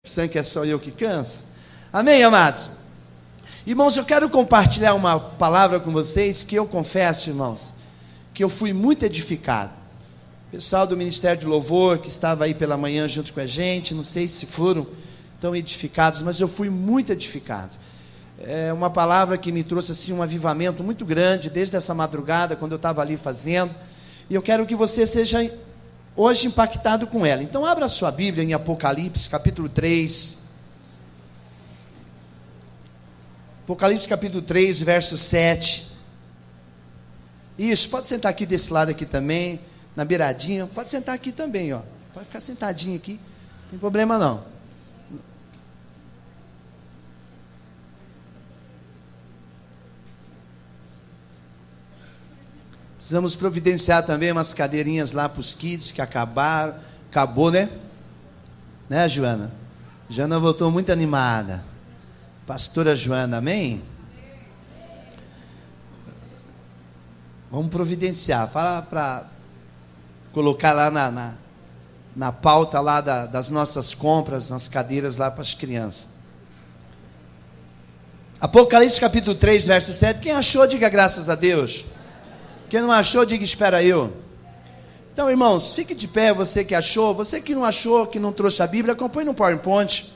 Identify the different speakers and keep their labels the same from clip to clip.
Speaker 1: Pensando que é só eu que canso? Amém, amados? Irmãos, eu quero compartilhar uma palavra com vocês que eu confesso, irmãos, que eu fui muito edificado. O pessoal do Ministério de Louvor, que estava aí pela manhã junto com a gente, não sei se foram tão edificados, mas eu fui muito edificado. É uma palavra que me trouxe assim um avivamento muito grande, desde essa madrugada, quando eu estava ali fazendo, e eu quero que você seja hoje impactado com ela. Então abra a sua Bíblia em Apocalipse, capítulo 3. Apocalipse, capítulo 3, verso 7. Isso, pode sentar aqui desse lado aqui também, na beiradinha. Pode sentar aqui também, ó. Pode ficar sentadinho aqui, não tem problema não. Precisamos providenciar também umas cadeirinhas lá para os kids que acabou, né? Né, Joana? Joana voltou muito animada. Pastora Joana, amém? Vamos providenciar. Fala para colocar lá na pauta lá das nossas compras, nas cadeiras lá para as crianças. Apocalipse capítulo 3, verso 7. Quem achou, diga graças a Deus. Quem não achou, diga espera eu. Então, irmãos, fique de pé, você que achou. Você que não achou, que não trouxe a Bíblia, acompanhe no PowerPoint.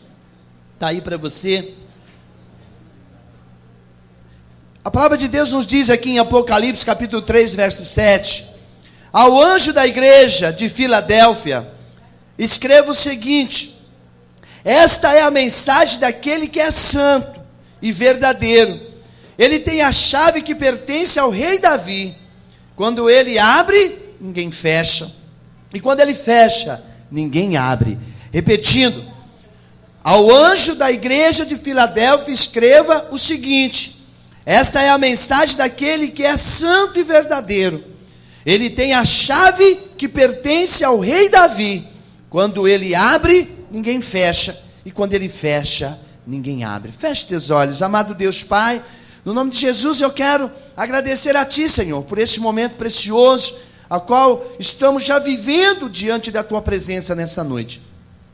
Speaker 1: Está aí para você. A palavra de Deus nos diz aqui em Apocalipse capítulo 3, verso 7. Ao anjo da igreja de Filadélfia, escreva o seguinte: esta é a mensagem daquele que é santo e verdadeiro. Ele tem a chave que pertence ao rei Davi. Quando ele abre, ninguém fecha. E quando ele fecha, ninguém abre. Repetindo, ao anjo da igreja de Filadélfia, escreva o seguinte: esta é a mensagem daquele que é santo e verdadeiro. Ele tem a chave que pertence ao rei Davi. Quando ele abre, ninguém fecha. E quando ele fecha, ninguém abre. Feche teus olhos. Amado Deus Pai, no nome de Jesus eu quero agradecer a Ti, Senhor, por este momento precioso, a qual estamos já vivendo diante da Tua presença nessa noite.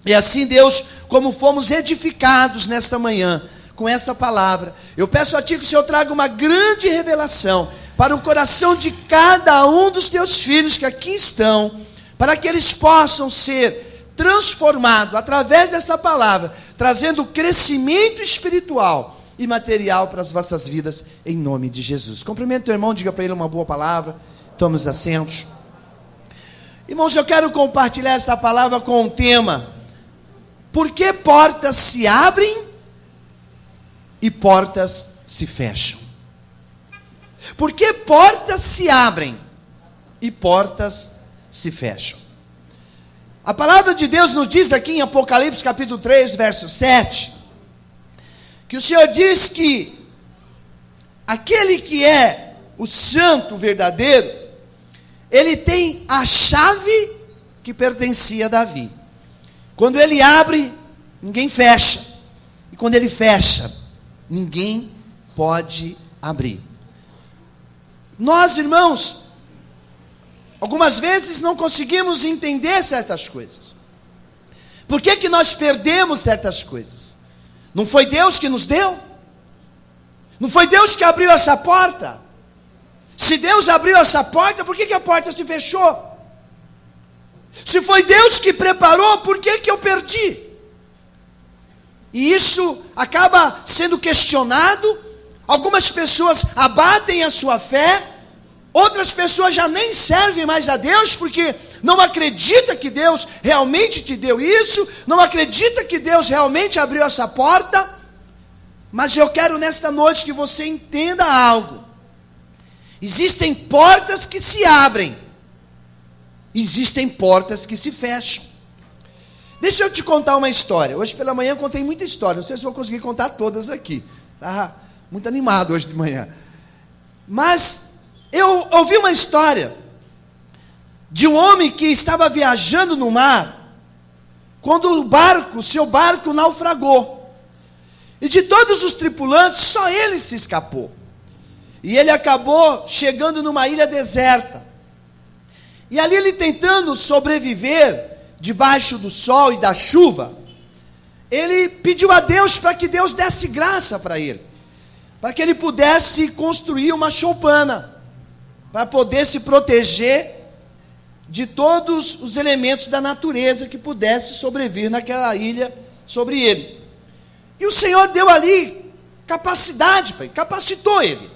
Speaker 1: E assim, Deus, como fomos edificados nesta manhã, com essa palavra, eu peço a Ti que o Senhor traga uma grande revelação para o coração de cada um dos Teus filhos que aqui estão, para que eles possam ser transformados através dessa palavra, trazendo crescimento espiritual e material para as vossas vidas, em nome de Jesus. Cumprimento teu irmão, diga para ele uma boa palavra, tome os assentos. Irmãos, eu quero compartilhar essa palavra com um tema: por que portas se abrem e portas se fecham? Por que portas se abrem e portas se fecham? A palavra de Deus nos diz aqui em Apocalipse capítulo 3, verso 7, que o Senhor diz que aquele que é o santo verdadeiro, ele tem a chave que pertencia a Davi. Quando ele abre, ninguém fecha. E quando ele fecha, ninguém pode abrir. Nós, irmãos, algumas vezes não conseguimos entender certas coisas. Por que nós perdemos certas coisas? Não foi Deus que nos deu? Não foi Deus que abriu essa porta? Se Deus abriu essa porta, por que a porta se fechou? Se foi Deus que preparou, por que eu perdi? E isso acaba sendo questionado. Algumas pessoas abatem a sua fé, outras pessoas já nem servem mais a Deus, porque não acredita que Deus realmente te deu isso, não acredita que Deus realmente abriu essa porta. Mas eu quero nesta noite que você entenda algo: existem portas que se abrem, existem portas que se fecham. Deixa eu te contar uma história. Hoje pela manhã eu contei muita história, não sei se vou conseguir contar todas aqui, estava muito animado hoje de manhã. Mas eu ouvi uma história de um homem que estava viajando no mar, quando o seu barco naufragou. E de todos os tripulantes, só ele se escapou. E ele acabou chegando numa ilha deserta. E ali ele tentando sobreviver debaixo do sol e da chuva, ele pediu a Deus para que Deus desse graça para ele, para que ele pudesse construir uma choupana, para poder se proteger de todos os elementos da natureza que pudesse sobrevir naquela ilha sobre ele. E o Senhor deu ali capacidade para ele, capacitou ele,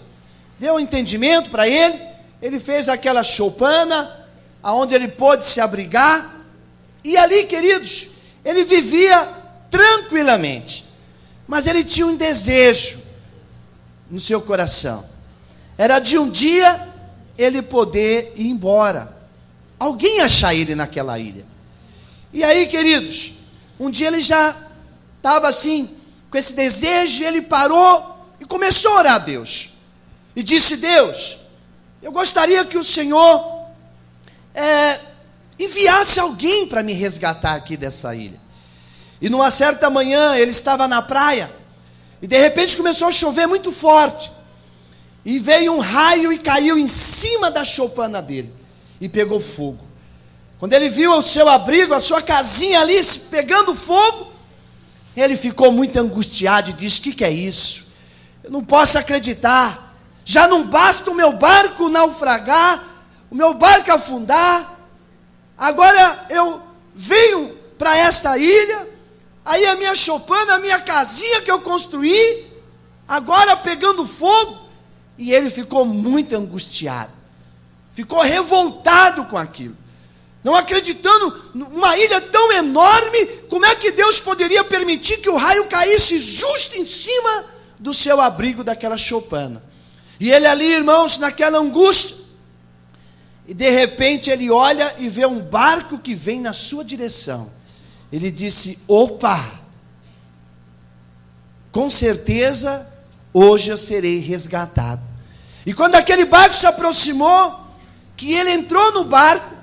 Speaker 1: deu um entendimento para ele. Ele fez aquela choupana, aonde ele pôde se abrigar, e ali, queridos, ele vivia tranquilamente, mas ele tinha um desejo no seu coração, era de um dia ele poder ir embora, alguém achar ele naquela ilha. E aí, queridos, um dia ele já estava assim, com esse desejo, ele parou e começou a orar a Deus, e disse: Deus, eu gostaria que o Senhor enviasse alguém para me resgatar aqui dessa ilha. E numa certa manhã, ele estava na praia, e de repente começou a chover muito forte, e veio um raio e caiu em cima da choupana dele, e pegou fogo. Quando ele viu o seu abrigo, a sua casinha ali pegando fogo, ele ficou muito angustiado e disse: que é isso? Eu não posso acreditar, já não basta o meu barco naufragar, o meu barco afundar, agora eu venho para esta ilha, aí a minha choupana, a minha casinha que eu construí, agora pegando fogo. E ele ficou muito angustiado, ficou revoltado com aquilo, não acreditando, numa ilha tão enorme, como é que Deus poderia permitir que o raio caísse justo em cima do seu abrigo, daquela choupana? E ele ali, irmãos, naquela angústia, e de repente ele olha e vê um barco que vem na sua direção. Ele disse: opa, com certeza hoje eu serei resgatado. E quando aquele barco se aproximou, que ele entrou no barco,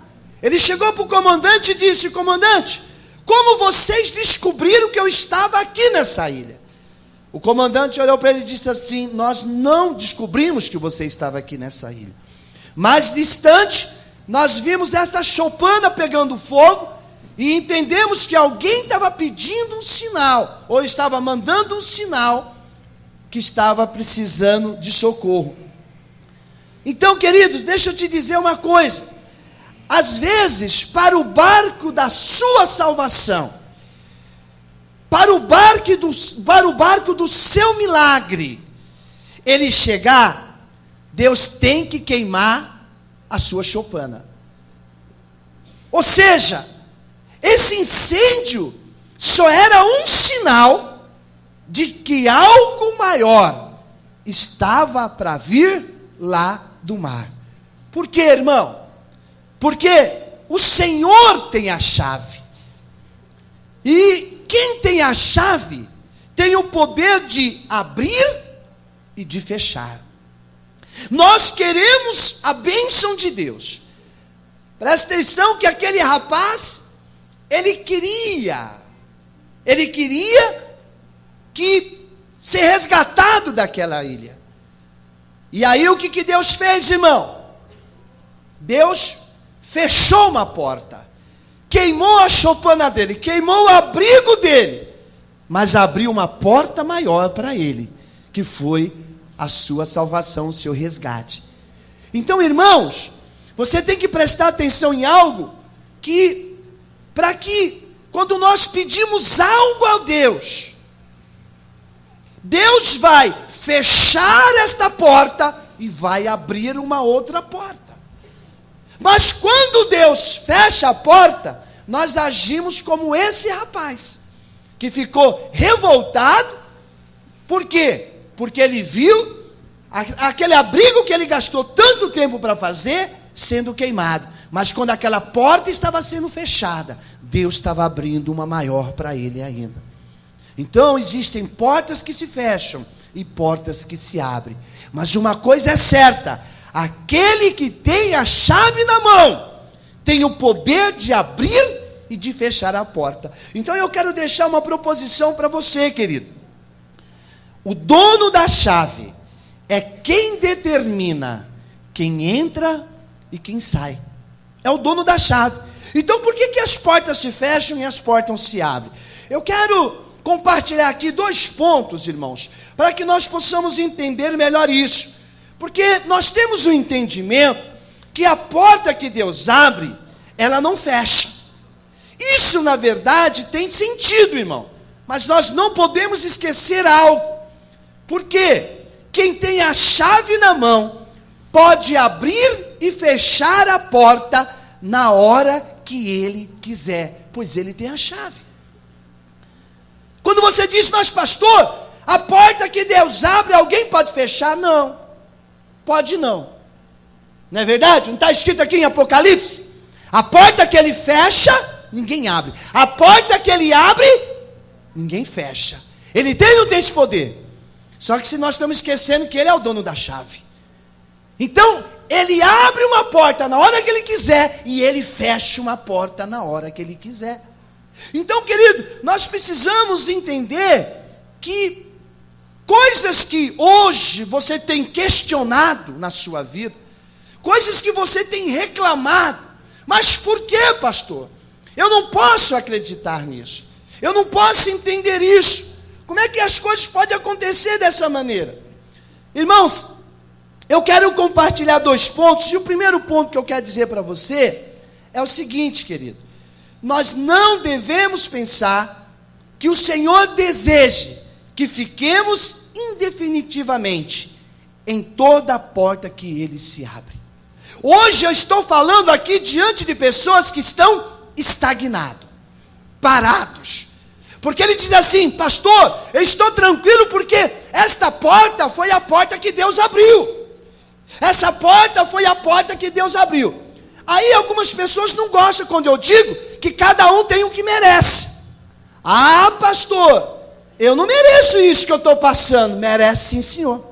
Speaker 1: ele chegou para o comandante e disse: comandante, como vocês descobriram que eu estava aqui nessa ilha? O comandante olhou para ele e disse assim: nós não descobrimos que você estava aqui nessa ilha. Mais distante, nós vimos essa choupana pegando fogo, e entendemos que alguém estava pedindo um sinal, ou estava mandando um sinal, que estava precisando de socorro. Então, queridos, deixa eu te dizer uma coisa. Às vezes, para o barco da sua salvação, para o barco do seu milagre, ele chegar, Deus tem que queimar a sua choupana. Ou seja, esse incêndio só era um sinal de que algo maior estava para vir lá do mar. Por quê, irmão? Porque o Senhor tem a chave. E quem tem a chave tem o poder de abrir e de fechar. Nós queremos a bênção de Deus. Presta atenção que aquele rapaz, ele queria que ser resgatado daquela ilha. E aí o que Deus fez, irmão? Deus fechou uma porta, queimou a choupana dele, queimou o abrigo dele, mas abriu uma porta maior para ele, que foi a sua salvação, o seu resgate. Então, irmãos, você tem que prestar atenção em algo, para que quando nós pedimos algo a Deus, Deus vai fechar esta porta e vai abrir uma outra porta. Mas quando Deus fecha a porta, nós agimos como esse rapaz, que ficou revoltado. Por quê? Porque ele viu aquele abrigo que ele gastou tanto tempo para fazer, sendo queimado. Mas quando aquela porta estava sendo fechada, Deus estava abrindo uma maior para ele ainda. Então existem portas que se fecham e portas que se abrem. Mas uma coisa é certa: aquele que tem a chave na mão tem o poder de abrir e de fechar a porta. Então eu quero deixar uma proposição para você, querido. O dono da chave é quem determina quem entra e quem sai. É o dono da chave. Então por que as portas se fecham e as portas se abrem? Eu quero compartilhar aqui 2 pontos, irmãos, para que nós possamos entender melhor isso. Porque nós temos o entendimento que a porta que Deus abre, ela não fecha. Isso, na verdade, tem sentido, irmão. Mas nós não podemos esquecer algo. Porque quem tem a chave na mão pode abrir e fechar a porta na hora que ele quiser, pois ele tem a chave. Quando você diz, mas pastor, a porta que Deus abre, alguém pode fechar? Não, pode não. Não é verdade? Não está escrito aqui em Apocalipse? A porta que ele fecha, ninguém abre. A porta que ele abre, ninguém fecha. Ele tem ou não tem esse poder? Só que se nós estamos esquecendo que ele é o dono da chave. Então, ele abre uma porta na hora que ele quiser e ele fecha uma porta na hora que ele quiser. Então, querido, nós precisamos entender que coisas que hoje você tem questionado na sua vida, coisas que você tem reclamado, mas por que, pastor? Eu não posso acreditar nisso, eu não posso entender isso. Como é que as coisas podem acontecer dessa maneira? Irmãos, eu quero compartilhar 2 pontos, e o primeiro ponto que eu quero dizer para você é o seguinte, querido. Nós não devemos pensar que o Senhor deseje que fiquemos indefinitivamente em toda a porta que Ele se abre. Hoje eu estou falando aqui diante de pessoas que estão estagnados, parados. Porque ele diz assim, pastor, eu estou tranquilo porque esta porta foi a porta que Deus abriu. Essa porta foi a porta que Deus abriu. Aí algumas pessoas não gostam quando eu digo que cada um tem o que merece. Ah, pastor, eu não mereço isso que eu estou passando. Merece sim, senhor.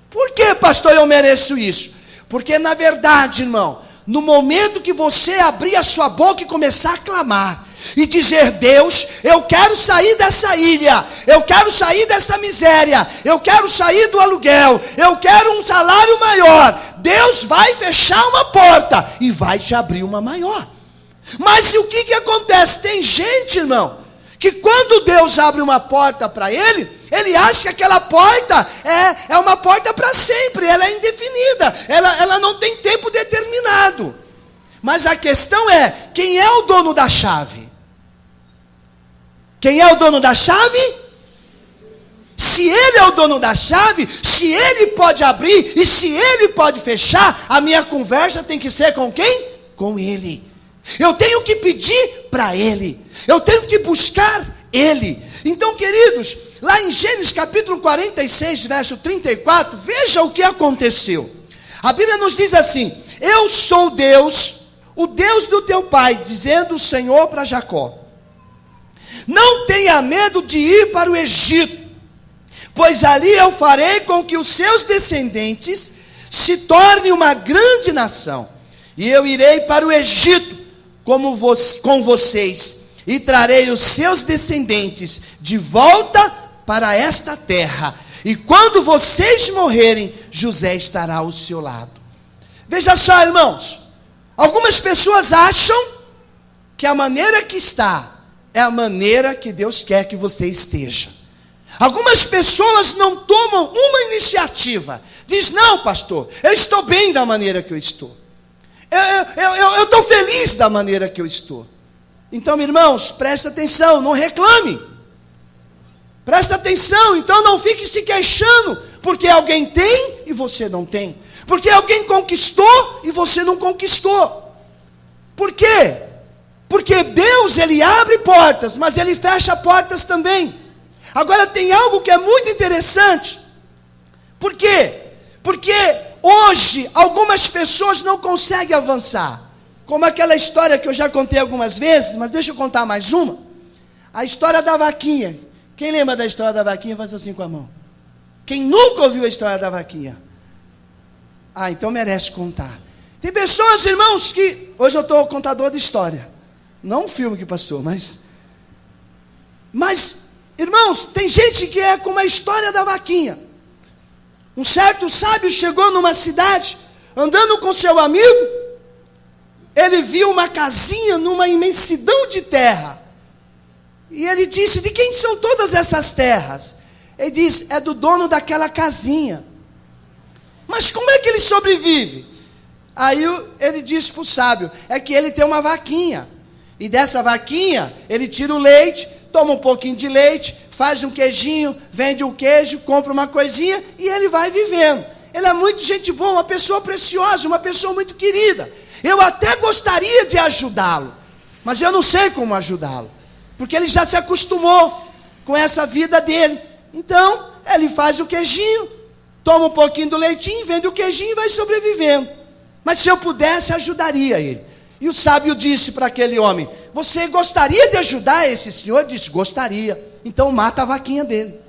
Speaker 1: Por que, pastor, eu mereço isso? Porque na verdade, irmão, no momento que você abrir a sua boca e começar a clamar, e dizer, Deus, eu quero sair dessa ilha, eu quero sair desta miséria, eu quero sair do aluguel, eu quero um salário maior, Deus vai fechar uma porta e vai te abrir uma maior. Mas o que acontece? Tem gente, irmão, que quando Deus abre uma porta para ele acha que aquela porta é uma porta para sempre, ela é indefinida, ela não tem tempo determinado. Mas a questão é, quem é o dono da chave? Quem é o dono da chave? Se ele é o dono da chave, se ele pode abrir e se ele pode fechar, a minha conversa tem que ser com quem? Com ele. Eu tenho que pedir para ele. Eu tenho que buscar ele. Então, queridos, lá em Gênesis capítulo 46, verso 34, veja o que aconteceu. A Bíblia nos diz assim, eu sou Deus, o Deus do teu pai, dizendo o Senhor para Jacó. Não tenha medo de ir para o Egito, pois ali eu farei com que os seus descendentes se tornem uma grande nação. E eu irei para o Egito com vocês, e trarei os seus descendentes de volta para esta terra. E quando vocês morrerem, José estará ao seu lado. Veja só, irmãos, algumas pessoas acham que a maneira que está é a maneira que Deus quer que você esteja. Algumas pessoas não tomam uma iniciativa. Diz, não, pastor, eu estou bem da maneira que eu estou. Eu estou feliz da maneira que eu estou. Então, irmãos, presta atenção, não reclame. Presta atenção, então não fique se queixando, porque alguém tem e você não tem. Porque alguém conquistou e você não conquistou. Por quê? Porque Deus, Ele abre portas, mas Ele fecha portas também. Agora tem algo que é muito interessante. Por quê? Porque hoje algumas pessoas não conseguem avançar. Como aquela história que eu já contei algumas vezes, mas deixa eu contar mais uma. A história da vaquinha. Quem lembra da história da vaquinha, faz assim com a mão. Quem nunca ouviu a história da vaquinha? Ah, então merece contar. Tem pessoas, irmãos, que... Hoje eu estou contador de história. Não um filme que passou, mas, irmãos, tem gente que é como a história da vaquinha. Um certo sábio chegou numa cidade, andando com seu amigo, ele viu uma casinha numa imensidão de terra. E ele disse: de quem são todas essas terras? Ele diz: é do dono daquela casinha. Mas como é que ele sobrevive? Aí ele disse para o sábio: é que ele tem uma vaquinha. E dessa vaquinha, ele tira o leite, toma um pouquinho de leite, faz um queijinho, vende um queijo, compra uma coisinha e ele vai vivendo. Ele é muito gente boa, uma pessoa preciosa, uma pessoa muito querida. Eu até gostaria de ajudá-lo, mas eu não sei como ajudá-lo, porque ele já se acostumou com essa vida dele. Então, ele faz o queijinho, toma um pouquinho do leitinho, vende o queijinho e vai sobrevivendo. Mas se eu pudesse, ajudaria ele. E o sábio disse para aquele homem: você gostaria de ajudar esse senhor? Ele disse: gostaria. Então mata a vaquinha dele.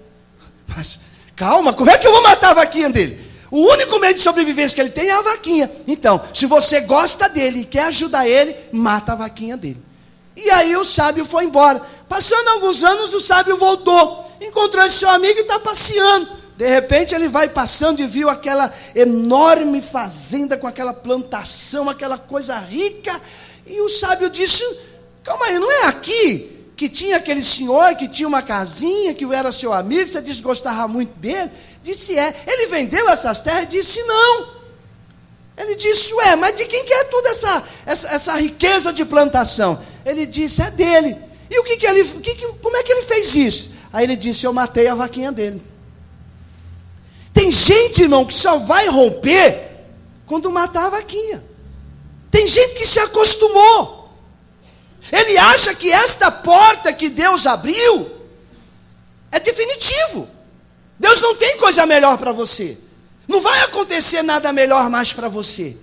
Speaker 1: Mas calma, como é que eu vou matar a vaquinha dele? O único meio de sobrevivência que ele tem é a vaquinha. Então, se você gosta dele e quer ajudar ele, mata a vaquinha dele. E aí o sábio foi embora. Passando alguns anos, o sábio voltou, encontrou esse seu amigo e está passeando. De repente ele vai passando e viu aquela enorme fazenda com aquela plantação, aquela coisa rica. E o sábio disse: calma aí, não é aqui que tinha aquele senhor que tinha uma casinha, que era seu amigo, você disse que gostava muito dele? Disse: é. Ele vendeu essas terras? Disse: não. Ele disse: ué, mas de quem que é toda essa riqueza de plantação? Ele disse: é dele. E como é que ele fez isso? Aí ele disse: eu matei a vaquinha dele. Tem gente, irmão, que só vai romper quando matar a vaquinha. Tem gente que se acostumou. Ele acha que esta porta que Deus abriu é definitivo. Deus não tem coisa melhor para você. Não vai acontecer nada melhor mais para você.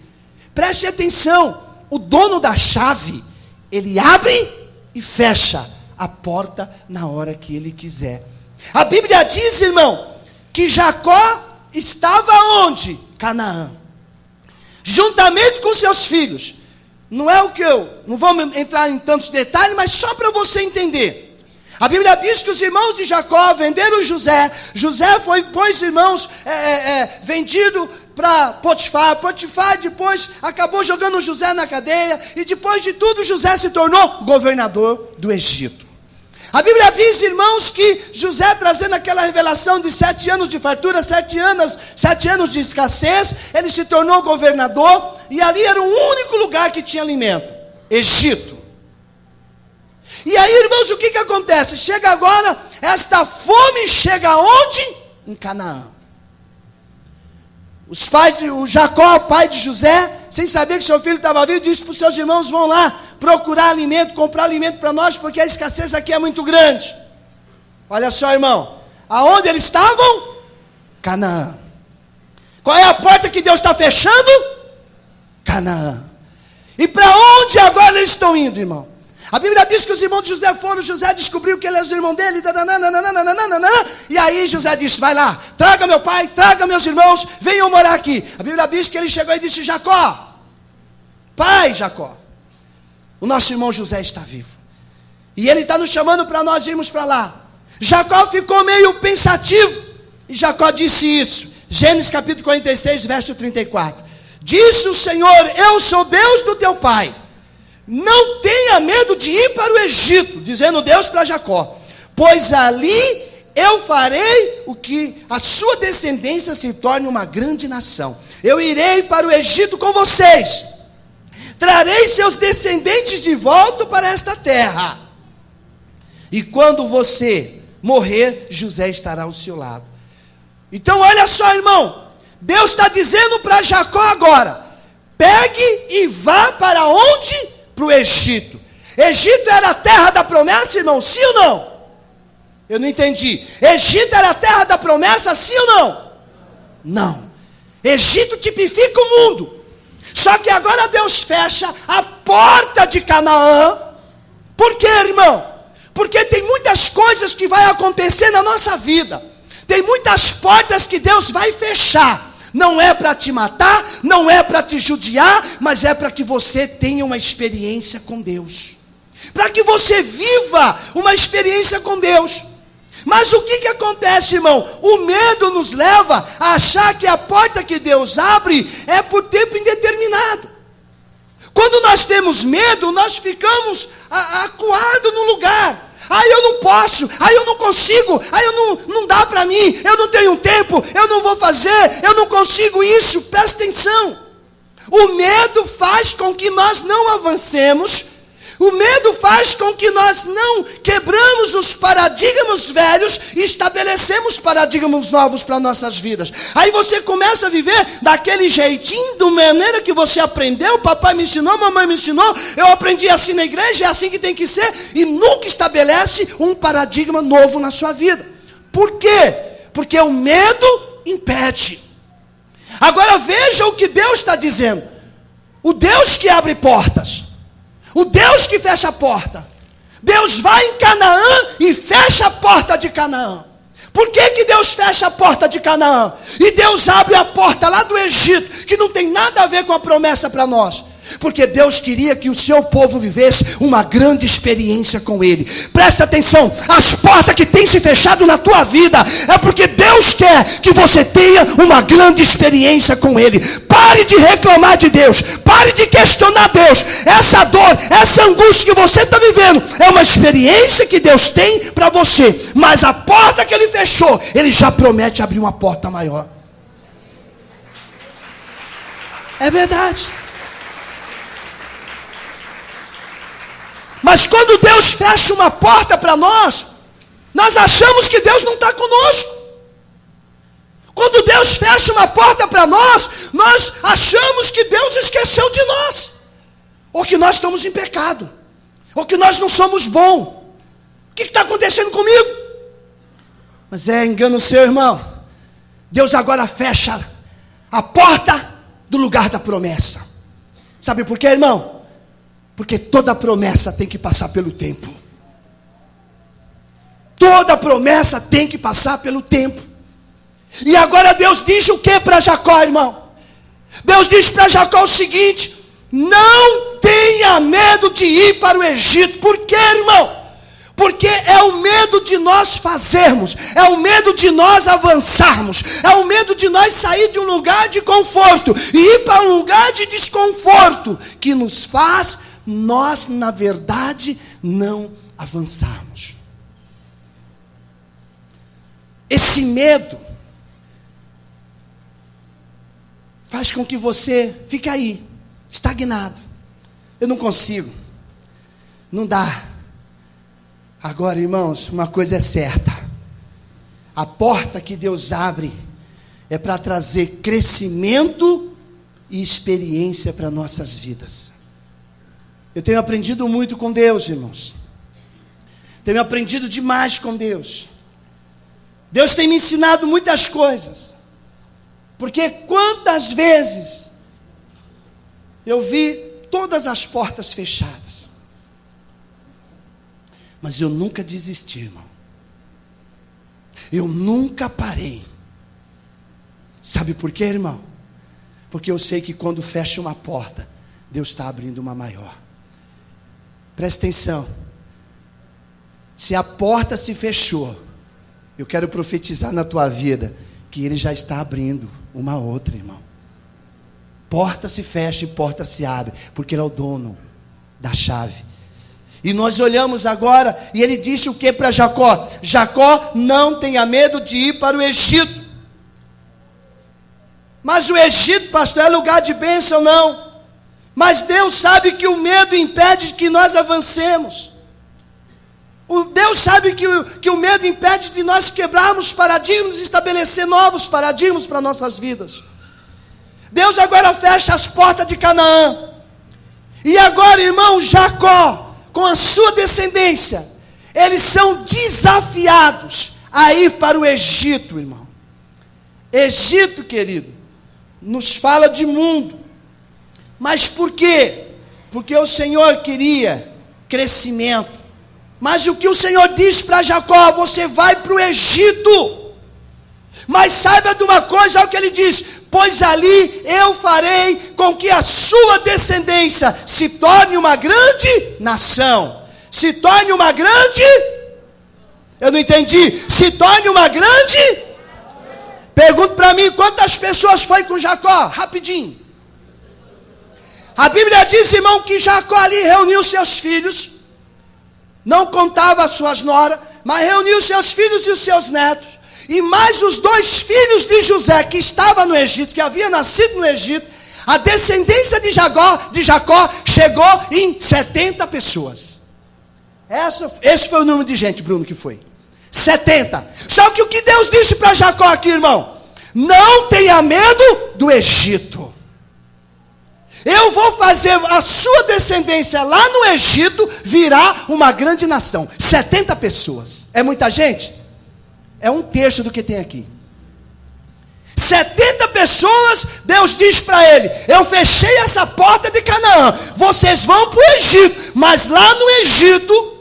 Speaker 1: Preste atenção. O dono da chave, ele abre e fecha a porta na hora que ele quiser. A Bíblia diz, irmão, que Jacó estava onde? Canaã. Juntamente com seus filhos. Não é o que não vamos entrar em tantos detalhes, mas só para você entender. A Bíblia diz que os irmãos de Jacó venderam José. José foi, pois, irmãos, vendido para Potifar. Potifar depois acabou jogando José na cadeia. E depois de tudo, José se tornou governador do Egito. A Bíblia diz, irmãos, que José, trazendo aquela revelação de 7 anos de fartura, 7 anos de escassez, ele se tornou governador, e ali era o único lugar que tinha alimento: Egito. E aí, irmãos, o que acontece? Chega agora, esta fome chega onde? Em Canaã. O Jacó, pai de José, sem saber que seu filho estava vivo, disse para os seus irmãos: vão lá procurar alimento, comprar alimento para nós, porque a escassez aqui é muito grande. Olha só, irmão, aonde eles estavam? Canaã. Qual é a porta que Deus está fechando? Canaã. E para onde agora eles estão indo, irmão? A Bíblia diz que os irmãos de José foram, José descobriu que ele é o irmão dele, e aí José disse: vai lá, traga meu pai, traga meus irmãos, venham morar aqui. A Bíblia diz que ele chegou e disse: Jacó, pai Jacó, o nosso irmão José está vivo, e ele está nos chamando para nós irmos para lá. Jacó ficou meio pensativo, e Jacó disse isso, Gênesis capítulo 46, verso 34. Disse o Senhor: eu sou Deus do teu pai, não tenha medo de ir para o Egito, dizendo Deus para Jacó, pois ali eu farei o que a sua descendência se torne uma grande nação. Eu irei para o Egito com vocês, trarei seus descendentes de volta para esta terra, e quando você morrer, José estará ao seu lado. Então olha só, irmão, Deus está dizendo para Jacó agora: pegue e vá para onde? Para o Egito. Egito era a terra da promessa, irmão, sim ou não? Eu não entendi. Egito era a terra da promessa, sim ou não? Não. Egito tipifica o mundo. Só que agora Deus fecha a porta de Canaã. Por quê, irmão? Porque tem muitas coisas que vai acontecer na nossa vida. Tem muitas portas que Deus vai fechar. Não é para te matar, não é para te judiar, mas é para que você tenha uma experiência com Deus. Para que você viva uma experiência com Deus. Mas o que acontece, irmão? O medo nos leva a achar que a porta que Deus abre é por tempo indeterminado. Quando nós temos medo, nós ficamos acuados no lugar. Eu não posso, eu não consigo, não dá para mim, eu não tenho tempo, eu não vou fazer, eu não consigo isso. Presta atenção. O medo faz com que nós não avancemos. O medo faz com que nós não quebramos os paradigmas velhos e estabelecemos paradigmas novos para nossas vidas. Aí você começa a viver daquele jeitinho, da maneira que você aprendeu, papai me ensinou, mamãe me ensinou, eu aprendi assim na igreja, é assim que tem que ser, e nunca estabelece um paradigma novo na sua vida. Por quê? Porque o medo impede. Agora veja o que Deus está dizendo. O Deus que abre portas, o Deus que fecha a porta. Deus vai em Canaã e fecha a porta de Canaã. Por que Deus fecha a porta de Canaã? E Deus abre a porta lá do Egito, que não tem nada a ver com a promessa para nós. Porque Deus queria que o seu povo vivesse uma grande experiência com Ele. Presta atenção, as portas que têm se fechado na tua vida, é porque Deus quer que você tenha uma grande experiência com Ele. Pare de reclamar de Deus, pare de questionar Deus. Essa dor, essa angústia que você está vivendo, é uma experiência que Deus tem para você. Mas a porta que Ele fechou, Ele já promete abrir uma porta maior. É verdade. Mas quando Deus fecha uma porta para nós, nós achamos que Deus não está conosco. Quando Deus fecha uma porta para nós, nós achamos que Deus esqueceu de nós. Ou que nós estamos em pecado. Ou que nós não somos bons. O que está acontecendo comigo? Mas é engano seu, irmão. Deus agora fecha a porta do lugar da promessa. Sabe por quê, irmão? Porque toda promessa tem que passar pelo tempo. Toda promessa tem que passar pelo tempo. E agora Deus diz o que para Jacó, irmão? Deus diz para Jacó o seguinte: não tenha medo de ir para o Egito. Por quê, irmão? Porque é o medo de nós fazermos, é o medo de nós avançarmos, é o medo de nós sair de um lugar de conforto e ir para um lugar de desconforto, que nos faz nós, na verdade, não avançarmos. Esse medo faz com que você fique aí, estagnado. Eu não consigo, não dá. Agora, irmãos, uma coisa é certa: a porta que Deus abre é para trazer crescimento e experiência para nossas vidas. Eu tenho aprendido muito com Deus, irmãos. Tenho aprendido demais com Deus. Deus tem me ensinado muitas coisas. Porque quantas vezes eu vi todas as portas fechadas, mas eu nunca desisti, irmão. Eu nunca parei. Sabe por quê, irmão? Porque eu sei que quando fecha uma porta, Deus está abrindo uma maior. Presta atenção. Se a porta se fechou, eu quero profetizar na tua vida que Ele já está abrindo uma outra, irmão. Porta se fecha e porta se abre, porque Ele é o dono da chave. E nós olhamos agora, e Ele disse o que para Jacó? Jacó, não tenha medo de ir para o Egito. Mas o Egito, pastor, é lugar de bênção? Não. Mas Deus sabe que o medo impede que nós avancemos. Deus sabe que o medo impede de nós quebrarmos paradigmas e estabelecer novos paradigmas para nossas vidas. Deus agora fecha as portas de Canaã. E agora, irmão, Jacó, com a sua descendência, eles são desafiados a ir para o Egito, irmão. Egito, querido, nos fala de mundo. Mas por quê? Porque o Senhor queria crescimento. Mas o que o Senhor diz para Jacó? Você vai para o Egito. Mas saiba de uma coisa, olha o que Ele diz: pois ali eu farei com que a sua descendência se torne uma grande nação. Se torne uma grande... Eu não entendi. Se torne uma grande... Pergunta para mim, quantas pessoas foi com Jacó? Rapidinho. A Bíblia diz, irmão, que Jacó ali reuniu seus filhos. não contava as suas noras, mas reuniu os seus filhos e os seus netos, e mais os 2 filhos de José, que estava no Egito, que havia nascido no Egito. A descendência de Jacó chegou em 70 pessoas. Esse foi o número de gente, Bruno, que foi 70. Só que o que Deus disse para Jacó aqui, irmão: não tenha medo do Egito. Eu vou fazer a sua descendência lá no Egito virar uma grande nação. 70 pessoas. É muita gente? É 1/3 do que tem aqui. 70 pessoas, Deus diz para ele: eu fechei essa porta de Canaã, vocês vão para o Egito, mas lá no Egito,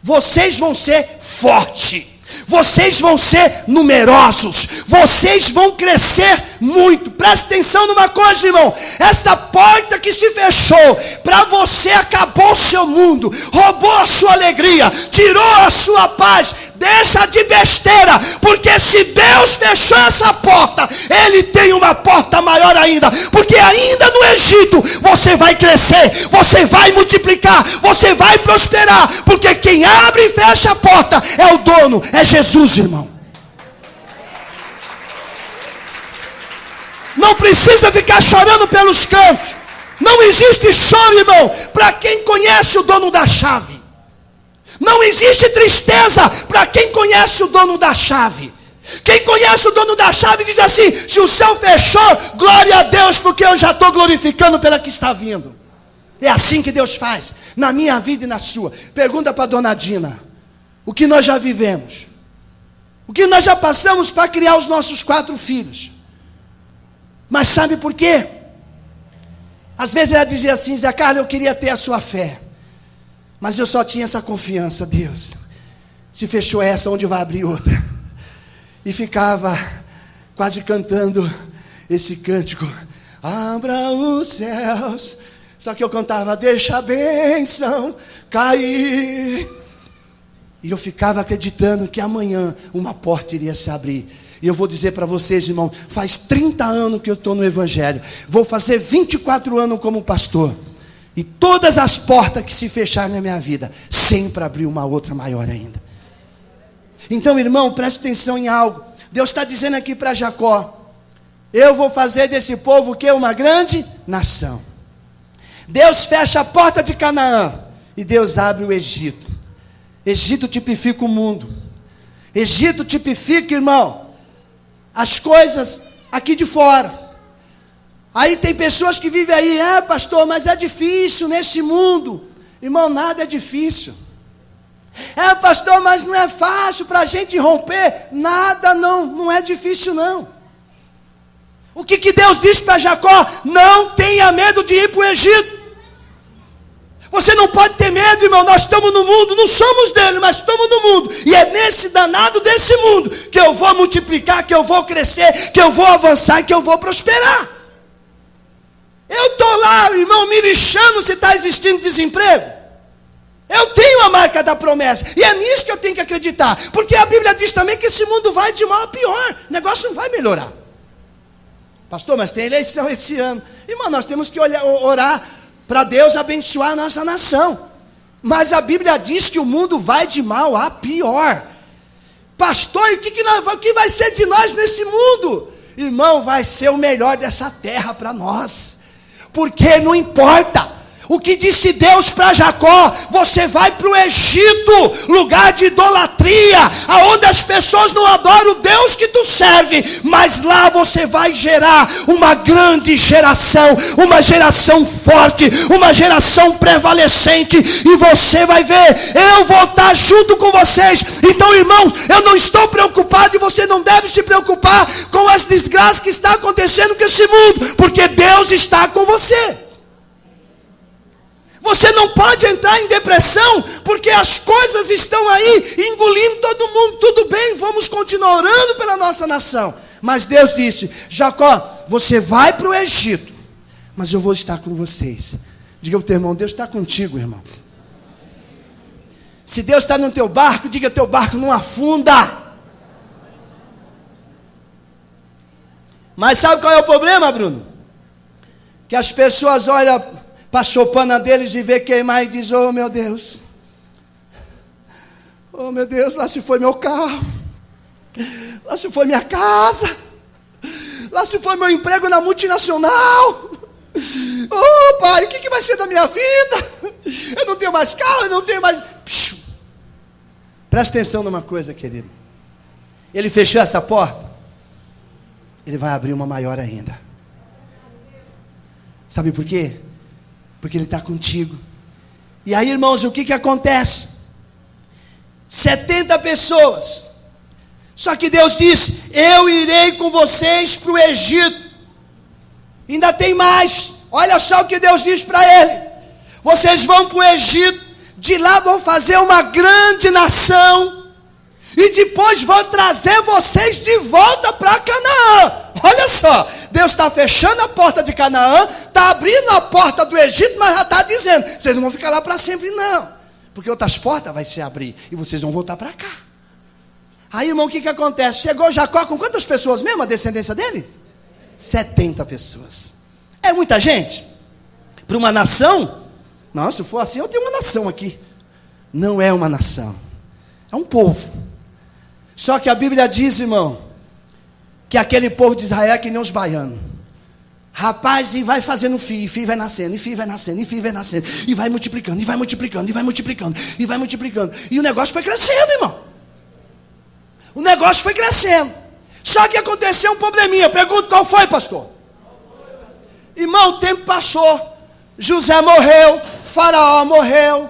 Speaker 1: vocês vão ser fortes, vocês vão ser numerosos, vocês vão crescer muito. Presta atenção numa coisa, irmão: essa porta que se fechou para você, acabou o seu mundo, roubou a sua alegria, tirou a sua paz. Deixa de besteira, porque se Deus fechou essa porta, Ele tem uma porta maior ainda, porque ainda no Egito você vai crescer, você vai multiplicar, você vai prosperar, porque quem abre e fecha a porta é o dono, é Jesus, irmão. Não precisa ficar chorando pelos cantos. Não existe choro, irmão, para quem conhece o dono da chave. Não existe tristeza para quem conhece o dono da chave. Quem conhece o dono da chave diz assim: se o céu fechou, glória a Deus, porque eu já estou glorificando pela que está vindo. É assim que Deus faz, na minha vida e na sua. Pergunta para a dona Dina: o que nós já vivemos? O que nós já passamos para criar os nossos 4 filhos? Mas sabe por quê? Às vezes ela dizia assim: Zé Carlos, eu queria ter a sua fé, mas eu só tinha essa confiança. Deus, se fechou essa, onde vai abrir outra? E ficava quase cantando esse cântico: abra os céus. Só que eu cantava: deixa a bênção cair. E eu ficava acreditando que amanhã uma porta iria se abrir. E eu vou dizer para vocês, irmão, faz 30 anos que eu estou no Evangelho. Vou fazer 24 anos como pastor. E todas as portas que se fecharam na minha vida, sempre abriu uma outra maior ainda. Então, irmão, preste atenção em algo. Deus está dizendo aqui para Jacó: eu vou fazer desse povo o quê? Uma grande nação. Deus fecha a porta de Canaã e Deus abre o Egito. Egito tipifica o mundo. Egito tipifica, irmão, as coisas aqui de fora. Aí tem pessoas que vivem aí: pastor, mas é difícil nesse mundo. Irmão, nada é difícil. Pastor, mas não é fácil para a gente romper. Nada não é difícil não. O que Deus disse para Jacó? Não tenha medo de ir para o Egito. Você não pode ter medo, irmão. Nós estamos no mundo, não somos dele, mas estamos no mundo. E é nesse danado desse mundo que eu vou multiplicar, que eu vou crescer, que eu vou avançar e que eu vou prosperar. Eu estou lá, irmão, me lixando se está existindo desemprego. Eu tenho a marca da promessa. E é nisso que eu tenho que acreditar. Porque a Bíblia diz também que esse mundo vai de mal a pior. O negócio não vai melhorar. Pastor, mas tem eleição esse ano. Irmão, nós temos que orar para Deus abençoar a nossa nação. Mas a Bíblia diz que o mundo vai de mal a pior. Pastor, e o que vai ser de nós nesse mundo? Irmão, vai ser o melhor dessa terra para nós. Porque não importa. O que disse Deus para Jacó: você vai para o Egito, lugar de idolatria, aonde as pessoas não adoram o Deus que tu serve, mas lá você vai gerar uma grande geração, uma geração forte, uma geração prevalecente, e você vai ver, eu vou estar junto com vocês. Então, irmão, eu não estou preocupado, e você não deve se preocupar com as desgraças que está acontecendo com esse mundo, porque Deus está com você. Você não pode entrar em depressão, porque as coisas estão aí engolindo todo mundo. Tudo bem, vamos continuar orando pela nossa nação. Mas Deus disse: Jacó, você vai para o Egito, mas eu vou estar com vocês. Diga ao teu irmão: Deus está contigo, irmão. Se Deus está no teu barco, diga: teu barco não afunda. Mas sabe qual é o problema, Bruno? Que as pessoas olham para a choupana deles e vê queimar e diz: oh meu Deus, Oh meu Deus, lá se foi meu carro, lá se foi minha casa, lá se foi meu emprego na multinacional. Oh pai, o que vai ser da minha vida? Eu não tenho mais carro, eu não tenho mais... Presta atenção numa coisa, querido. Ele fechou essa porta, ele vai abrir uma maior ainda. Sabe por quê? Porque ele está contigo. E aí, irmãos, o que acontece? 70 pessoas. Só que Deus disse: eu irei com vocês para o Egito. Ainda tem mais. Olha só o que Deus diz para ele: vocês vão para o Egito, de lá vão fazer uma grande nação, e depois vão trazer vocês de volta para Canaã. Olha só, Deus está fechando a porta de Canaã, está abrindo a porta do Egito, mas já está dizendo: vocês não vão ficar lá para sempre não, porque outras portas vai se abrir, e vocês vão voltar para cá. Aí, irmão, o que acontece? Chegou Jacó com quantas pessoas mesmo, a descendência dele? 70 pessoas. É muita gente? Para uma nação? Não, se for assim, eu tenho uma nação aqui. Não é uma nação, é um povo. Só que a Bíblia diz, irmão, que aquele povo de Israel é que nem os baianos. Rapaz, e vai fazendo filho, filho vai nascendo, e filho vai nascendo, e filho vai nascendo, e vai multiplicando, e vai multiplicando, e vai multiplicando, e vai multiplicando. E o negócio foi crescendo, irmão. O negócio foi crescendo. Só que aconteceu um probleminha. Pergunto: qual foi, pastor? Irmão, o tempo passou. José morreu, Faraó morreu.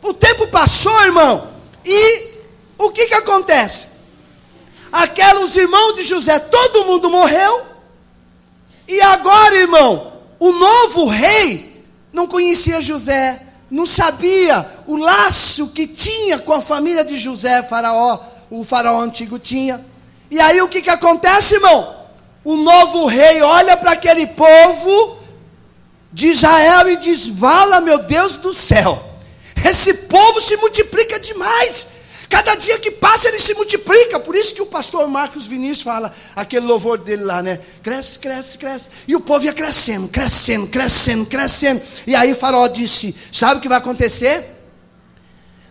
Speaker 1: O tempo passou, irmão. E o que acontece? Aqueles irmãos de José, todo mundo morreu. E agora, irmão, o novo rei não conhecia José, não sabia o laço que tinha com a família de José, Faraó, o Faraó antigo tinha. E aí o que acontece, irmão? O novo rei olha para aquele povo de Israel e diz: vala, meu Deus do céu, esse povo se multiplica demais. Cada dia que passa ele se multiplica. Por isso que o pastor Marcos Vinícius fala, aquele louvor dele lá, né? Cresce, cresce, cresce. E o povo ia crescendo, crescendo, crescendo, crescendo. E aí Faraó disse: sabe o que vai acontecer?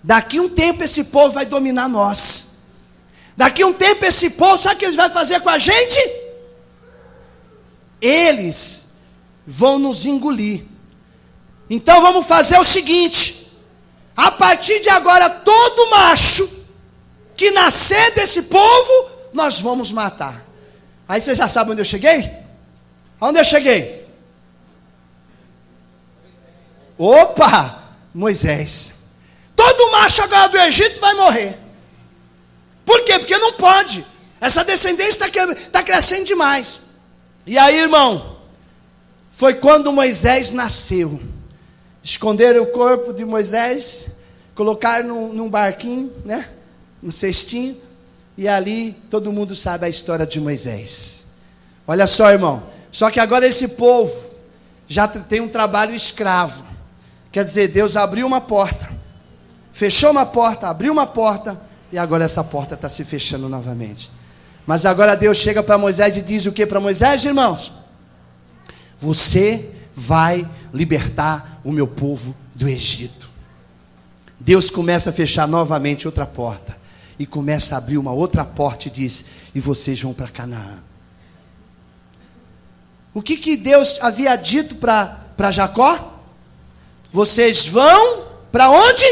Speaker 1: Daqui um tempo esse povo vai dominar nós. Daqui um tempo esse povo, sabe o que eles vão fazer com a gente? Eles vão nos engolir. Então vamos fazer o seguinte: a partir de agora, todo macho que nascer desse povo, nós vamos matar. Aí você já sabe onde eu cheguei? Onde eu cheguei? Opa! Moisés. Todo macho agora do Egito vai morrer. Por quê? Porque não pode. Essa descendência está crescendo demais. E aí, irmão, foi quando Moisés nasceu. Esconderam o corpo de Moisés, colocaram num barquinho, né? No cestinho. E ali todo mundo sabe a história de Moisés. Olha só, irmão. Só que agora esse povo já tem um trabalho escravo. Quer dizer, Deus abriu uma porta, fechou uma porta, abriu uma porta, e agora essa porta está se fechando novamente. Mas agora Deus chega para Moisés e diz o que para Moisés, irmãos? Você vai libertar o meu povo do Egito. Deus começa a fechar novamente outra porta, e começa a abrir uma outra porta e diz: e vocês vão para Canaã. O que Deus havia dito para Jacó? Vocês vão para onde?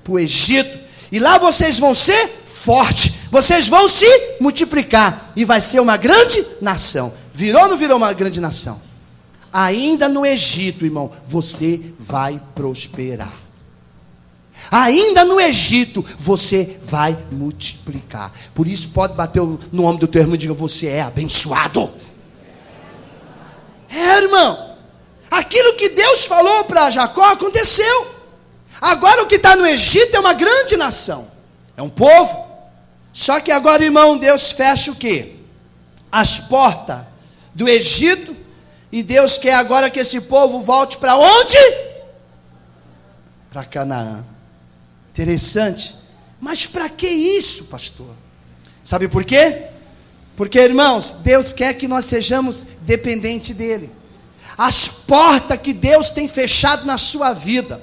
Speaker 1: Para o Egito. E lá vocês vão ser fortes. Vocês vão se multiplicar. E vai ser uma grande nação. Virou ou não virou uma grande nação? Ainda no Egito, irmão, você vai prosperar. Ainda no Egito, você vai multiplicar. Por isso, pode bater no ombro do teu irmão e diga: você é abençoado. É, irmão. Aquilo que Deus falou para Jacó aconteceu. Agora o que está no Egito é uma grande nação. É um povo. Só que agora, irmão, Deus fecha o quê? As portas do Egito. E Deus quer agora que esse povo volte para onde? Para Canaã. Interessante. Mas para que isso, pastor? Sabe por quê? Porque, irmãos, Deus quer que nós sejamos dependentes dele. As portas que Deus tem fechado na sua vida,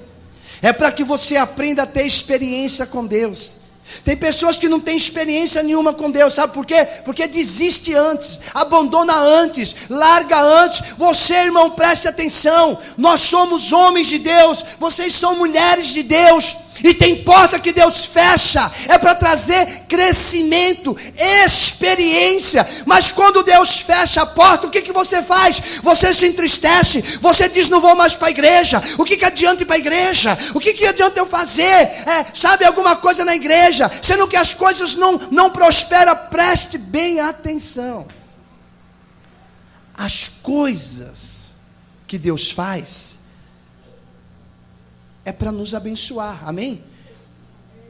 Speaker 1: É para que você aprenda a ter experiência com Deus. Tem pessoas que não têm experiência nenhuma com Deus, sabe por quê? Porque desiste antes, abandona antes, larga antes. Você, irmão, preste atenção, nós somos homens de Deus, vocês são mulheres de Deus, e tem porta que Deus fecha, é para trazer crescimento, experiência. Mas quando Deus fecha a porta, o que você faz? Você se entristece, você diz, não vou mais para a igreja. O que adianta ir para a igreja? O que adianta eu fazer? Sabe, alguma coisa na igreja, sendo que as coisas não prosperam. Preste bem atenção. As coisas que Deus faz é para nos abençoar, amém?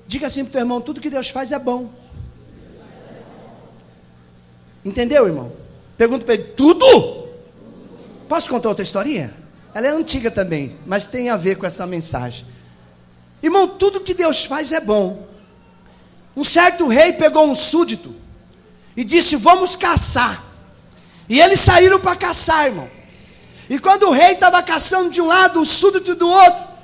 Speaker 1: Diga assim para o teu irmão, tudo que Deus faz é bom. Entendeu, irmão? Pergunta para ele, tudo? Posso contar outra historinha? Ela é antiga também, mas tem a ver com essa mensagem. Irmão, tudo que Deus faz é bom. Um certo rei pegou um súdito e disse, vamos caçar. E eles saíram para caçar, irmão. E quando o rei estava caçando de um lado, o súdito do outro,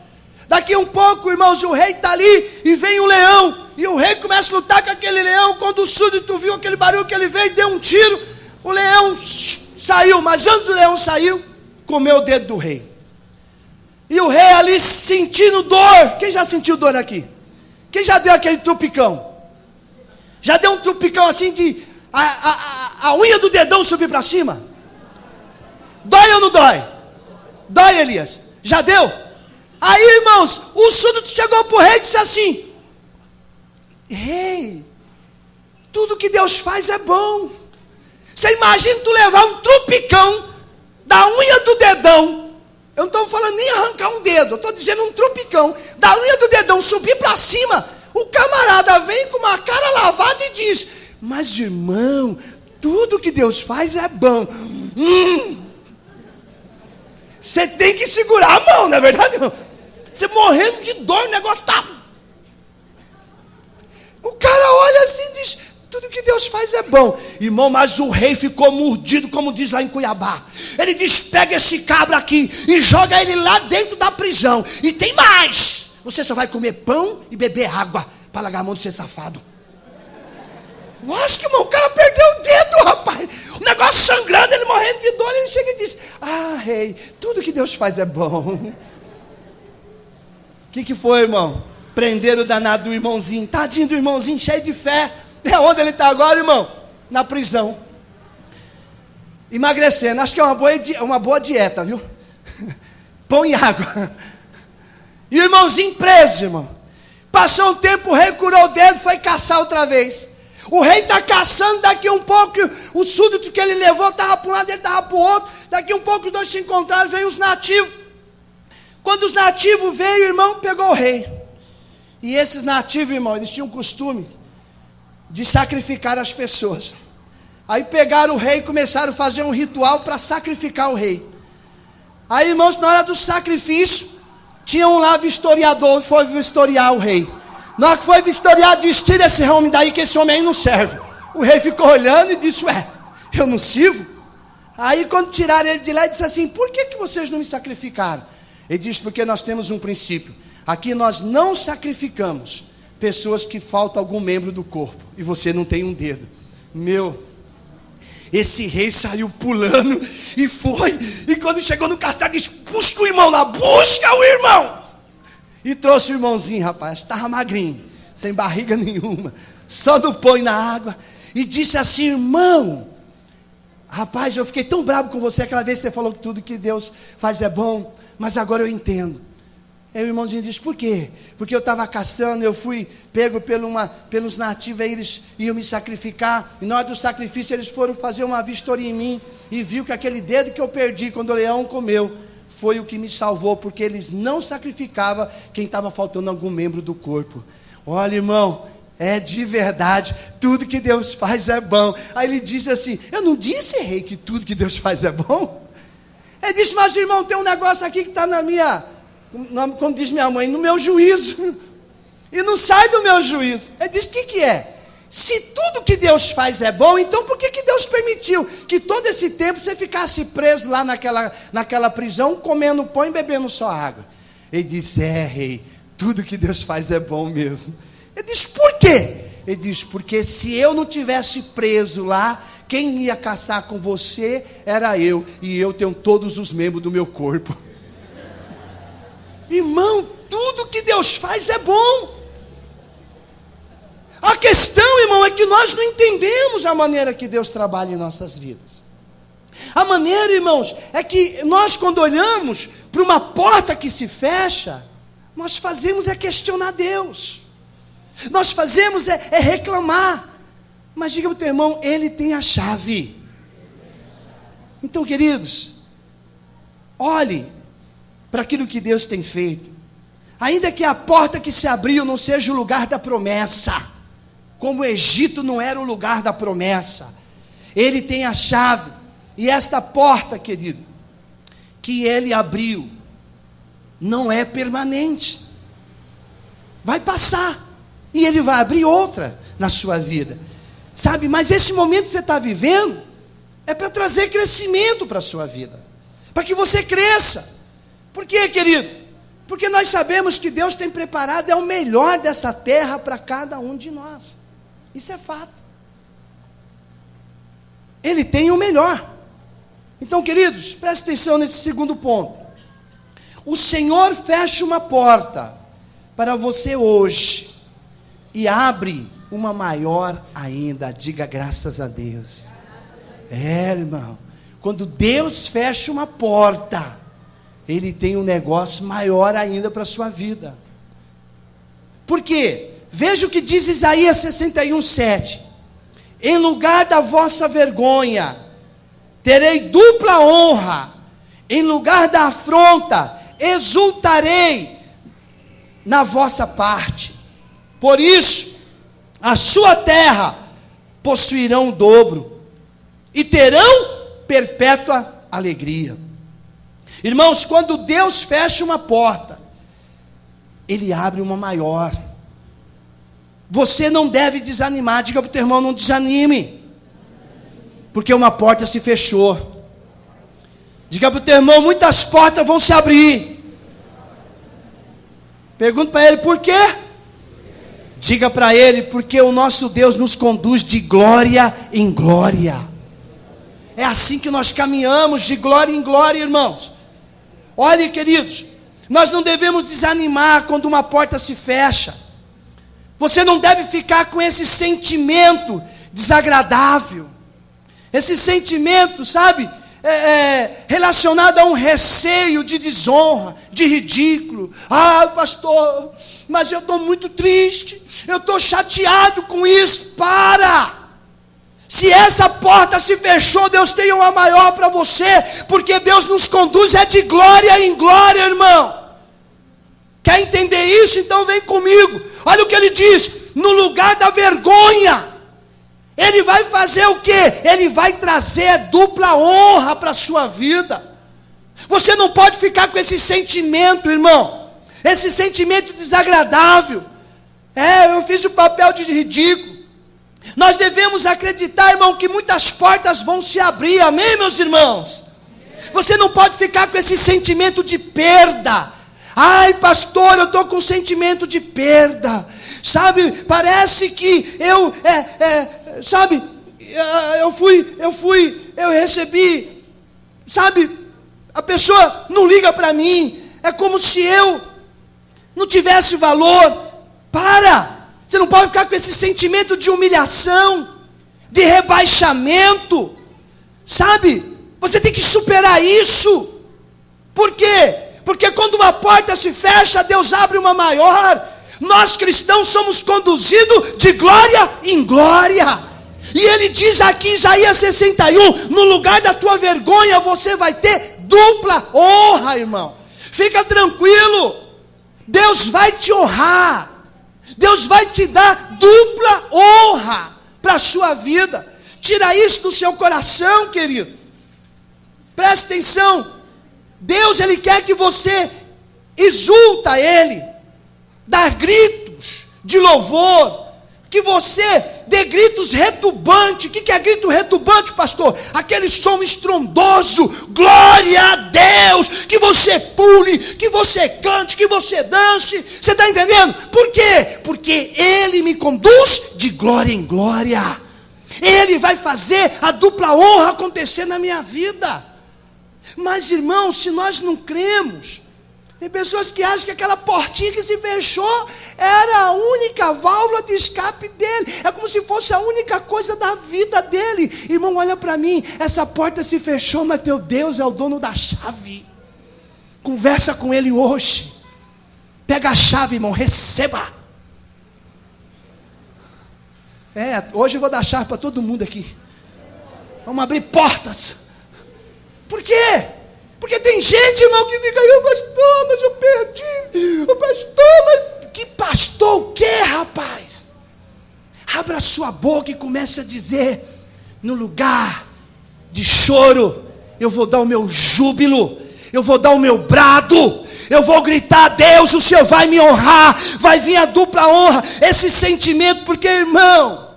Speaker 1: daqui um pouco, irmãos, o rei está ali e vem um leão. E o rei começa a lutar com aquele leão. Quando o súdito viu aquele barulho que ele veio, deu um tiro. O leão saiu, mas antes do leão sair, comeu o dedo do rei. E o rei ali sentindo dor. Quem já sentiu dor aqui? Quem já deu aquele trupicão? Já deu um trupicão assim de a unha do dedão subir para cima? Dói ou não dói? Dói, Elias? Já deu? Aí, irmãos, o súdito chegou para o rei e disse assim, rei, tudo que Deus faz é bom. Você imagina tu levar um trupicão da unha do dedão, eu não estou falando nem arrancar um dedo, eu estou dizendo um trupicão da unha do dedão subir para cima. O camarada vem com uma cara lavada e diz, mas irmão, tudo que Deus faz é bom. Você tem que segurar a mão, não é verdade, irmão? Você morrendo de dor, o negócio tá... O cara olha assim e diz, tudo que Deus faz é bom. Irmão, mas o rei ficou mordido, como diz lá em Cuiabá. Ele diz, pega esse cabra aqui e joga ele lá dentro da prisão. E tem mais, você só vai comer pão e beber água, para largar a mão de ser safado. Lógico, irmão, o cara perdeu o dedo, rapaz. O negócio sangrando, ele morrendo de dor. Ele chega e diz, rei, tudo que Deus faz é bom. O que foi, irmão? Prenderam o danado do irmãozinho. Tadinho do irmãozinho, cheio de fé. É onde ele está agora, irmão? Na prisão. Emagrecendo. Acho que é uma boa dieta, viu? Pão e água. E o irmãozinho preso, irmão. Passou um tempo, o rei curou o dedo, foi caçar outra vez. O rei está caçando, daqui um pouco, o súdito que ele levou estava para um lado, ele estava para o outro. Daqui um pouco os dois se encontraram, veio os nativos. Quando os nativos veio, irmão, pegou o rei. E esses nativos, irmão, eles tinham o costume de sacrificar as pessoas. Aí pegaram o rei e começaram a fazer um ritual para sacrificar o rei. Aí, irmãos, na hora do sacrifício, tinha um lá vistoriador, foi vistoriar o rei. Na hora que foi vistoriar, disse, tira esse homem daí, que esse homem aí não serve. O rei ficou olhando e disse, eu não sirvo? Aí quando tiraram ele de lá, ele disse assim, por que vocês não me sacrificaram? Ele disse, porque nós temos um princípio. Aqui nós não sacrificamos pessoas que faltam algum membro do corpo. E você não tem um dedo. Esse rei saiu pulando e foi. E quando chegou no castelo, disse, busca o irmão lá, busca o irmão. E trouxe o irmãozinho, rapaz, estava magrinho, sem barriga nenhuma, só do pão e na água. E disse assim, irmão, rapaz, eu fiquei tão bravo com você aquela vez que você falou que tudo que Deus faz é bom. Mas agora eu entendo. Aí o irmãozinho disse, por quê? Porque eu estava caçando, eu fui pego pelos nativos, aí eles iam me sacrificar. E na hora do sacrifício eles foram fazer uma vistoria em mim. E viu que aquele dedo que eu perdi quando o leão comeu, foi o que me salvou. Porque eles não sacrificavam quem estava faltando algum membro do corpo. Olha, irmão, é de verdade, tudo que Deus faz é bom. Aí ele disse assim, eu não disse, rei, que tudo que Deus faz é bom? Ele disse, mas irmão, tem um negócio aqui que está na minha, como diz minha mãe, no meu juízo. E não sai do meu juízo. Ele disse, o que é? Se tudo que Deus faz é bom, então por que Deus permitiu que todo esse tempo você ficasse preso lá naquela prisão, comendo pão e bebendo só água? Ele disse, rei, tudo que Deus faz é bom mesmo. Ele diz, por quê? Ele diz, porque se eu não tivesse preso lá, quem ia caçar com você era eu, e eu tenho todos os membros do meu corpo. Irmão, tudo que Deus faz é bom. A questão, irmão, é que nós não entendemos a maneira que Deus trabalha em nossas vidas. A maneira, irmãos, é que nós, quando olhamos para uma porta que se fecha, nós fazemos é questionar Deus. Nós fazemos é reclamar. Mas diga para o teu irmão, Ele tem a chave. Então, queridos, olhe para aquilo que Deus tem feito. Ainda que a porta que se abriu não seja o lugar da promessa, como o Egito não era o lugar da promessa, Ele tem a chave. E esta porta, querido, que Ele abriu, não é permanente. Vai passar, e Ele vai abrir outra na sua vida. Sabe, mas esse momento que você está vivendo, é para trazer crescimento para a sua vida. Para que você cresça. Por quê, querido? Porque nós sabemos que Deus tem preparado o melhor dessa terra para cada um de nós. Isso é fato. Ele tem o melhor. Então, queridos, preste atenção nesse segundo ponto. O Senhor fecha uma porta para você hoje e abre uma maior ainda. Diga graças a Deus. Irmão, quando Deus fecha uma porta, Ele tem um negócio maior ainda para a sua vida. Por quê? Veja o que diz Isaías 61:7. Em lugar da vossa vergonha, terei dupla honra. Em lugar da afronta, exultarei na vossa parte. Por isso, a sua terra possuirão o dobro, e terão perpétua alegria. Irmãos, quando Deus fecha uma porta, Ele abre uma maior. Você não deve desanimar. Diga para o teu irmão, não desanime, porque uma porta se fechou. Diga para o teu irmão, muitas portas vão se abrir. Pergunta para ele, por quê? Diga para ele, porque o nosso Deus nos conduz de glória em glória. É assim que nós caminhamos, de glória em glória, irmãos. Olhe, queridos, nós não devemos desanimar quando uma porta se fecha. Você não deve ficar com esse sentimento desagradável. Esse sentimento, sabe, relacionado a um receio de desonra, de ridículo. Ah, pastor, mas eu estou muito triste, eu estou chateado com isso. Para! Se essa porta se fechou, Deus tem uma maior para você, porque Deus nos conduz de glória em glória, irmão. Quer entender isso? Então vem comigo. Olha o que ele diz: no lugar da vergonha, Ele vai fazer o quê? Ele vai trazer dupla honra para a sua vida. Você não pode ficar com esse sentimento, irmão, esse sentimento desagradável. Eu fiz o papel de ridículo. Nós devemos acreditar, irmão, que muitas portas vão se abrir. Amém, meus irmãos? Você não pode ficar com esse sentimento de perda. Ai, pastor, eu estou com sentimento de perda. Sabe, parece que eu recebi, sabe, a pessoa não liga para mim. É como se eu não tivesse valor. Para! Você não pode ficar com esse sentimento de humilhação, de rebaixamento, sabe? Você tem que superar isso. Por quê? Porque quando uma porta se fecha, Deus abre uma maior. Nós cristãos somos conduzidos de glória em glória. E Ele diz aqui em Isaías 61, no lugar da tua vergonha, você vai ter dupla honra, irmão. Fica tranquilo, Deus vai te honrar. Deus vai te dar dupla honra para a sua vida. Tira isso do seu coração, querido. Preste atenção. Deus, Ele quer que você exulta Ele, dar gritos de louvor, que você dê gritos retumbantes. O que é grito retumbante, pastor? Aquele som estrondoso, glória a Deus, que você pule, que você cante, que você dance. Você está entendendo? Por quê? Porque Ele me conduz de glória em glória. Ele vai fazer a dupla honra acontecer na minha vida. Mas, irmãos, se nós não cremos, tem pessoas que acham que aquela portinha que se fechou era a única válvula de escape dele. É como se fosse a única coisa da vida dele. Irmão, olha para mim. Essa porta se fechou, mas teu Deus é o dono da chave. Conversa com Ele hoje. Pega a chave, irmão, receba. Hoje eu vou dar chave para todo mundo aqui. Vamos abrir portas. Por quê? Porque tem gente, irmão, que fica aí, pastor, mas eu perdi. O pastor, mas que pastor o quê, rapaz? Abra sua boca e comece a dizer: no lugar de choro, eu vou dar o meu júbilo, eu vou dar o meu brado, eu vou gritar a Deus, o Senhor vai me honrar, vai vir a dupla honra, esse sentimento, porque, irmão,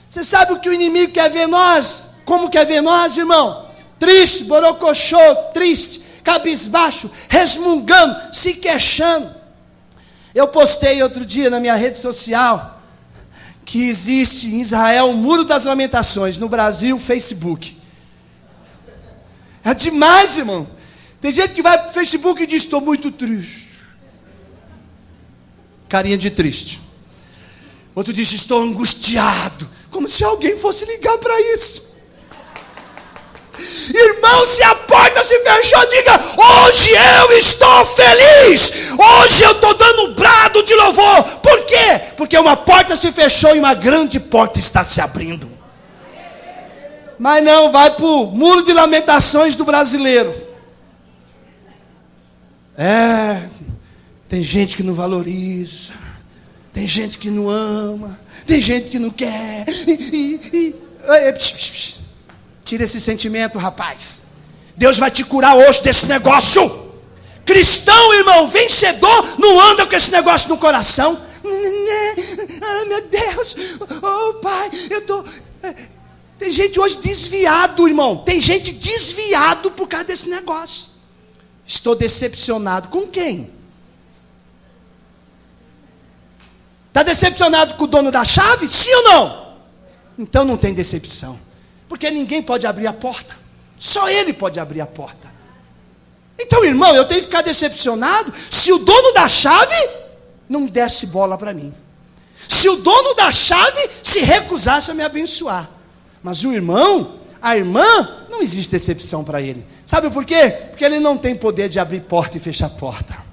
Speaker 1: você sabe o que o inimigo quer ver nós? Como quer ver nós, irmão? Triste, borocochô, triste, cabisbaixo, resmungando, se queixando. Eu postei outro dia na minha rede social que existe em Israel o Muro das Lamentações, no Brasil, Facebook. É demais, irmão. Tem gente que vai para o Facebook e diz: estou muito triste. Carinha de triste. Outro diz: estou angustiado. Como se alguém fosse ligar para isso. Irmão, se a porta se fechou, diga: hoje eu estou feliz, hoje eu estou dando um brado de louvor. Por quê? Porque uma porta se fechou e uma grande porta está se abrindo. Mas não, vai para o Muro de Lamentações do brasileiro. Tem gente que não valoriza, tem gente que não ama, tem gente que não quer. Tira esse sentimento, rapaz. Deus vai te curar hoje desse negócio. Cristão, irmão, vencedor, não anda com esse negócio no coração. Ah, meu Deus, oh pai, eu tô... Tem gente hoje desviado, irmão. Tem gente desviado por causa desse negócio. Estou decepcionado. Com quem? Está decepcionado com o dono da chave? Sim ou não? Então não tem decepção. Porque ninguém pode abrir a porta. Só Ele pode abrir a porta. Então, irmão, eu tenho que ficar decepcionado se o dono da chave não desse bola para mim. Se o dono da chave se recusasse a me abençoar. Mas o irmão, a irmã, não existe decepção para ele. Sabe por quê? Porque ele não tem poder de abrir porta e fechar porta.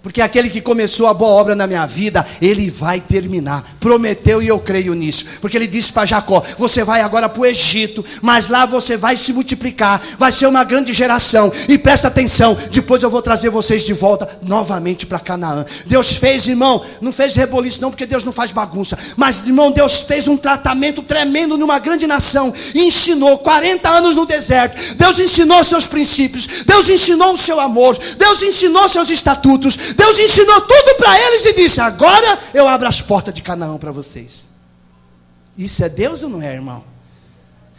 Speaker 1: Porque aquele que começou a boa obra na minha vida, ele vai terminar. Prometeu e eu creio nisso. Porque ele disse para Jacó: você vai agora para o Egito, mas lá você vai se multiplicar, vai ser uma grande geração. E presta atenção, depois eu vou trazer vocês de volta novamente para Canaã. Deus fez, irmão, não fez reboliço não, porque Deus não faz bagunça. Mas, irmão, Deus fez um tratamento tremendo numa grande nação. E ensinou 40 anos no deserto. Deus ensinou seus princípios. Deus ensinou o seu amor. Deus ensinou seus estatutos. Deus ensinou tudo para eles e disse: agora eu abro as portas de Canaã para vocês. Isso é Deus ou não é, irmão?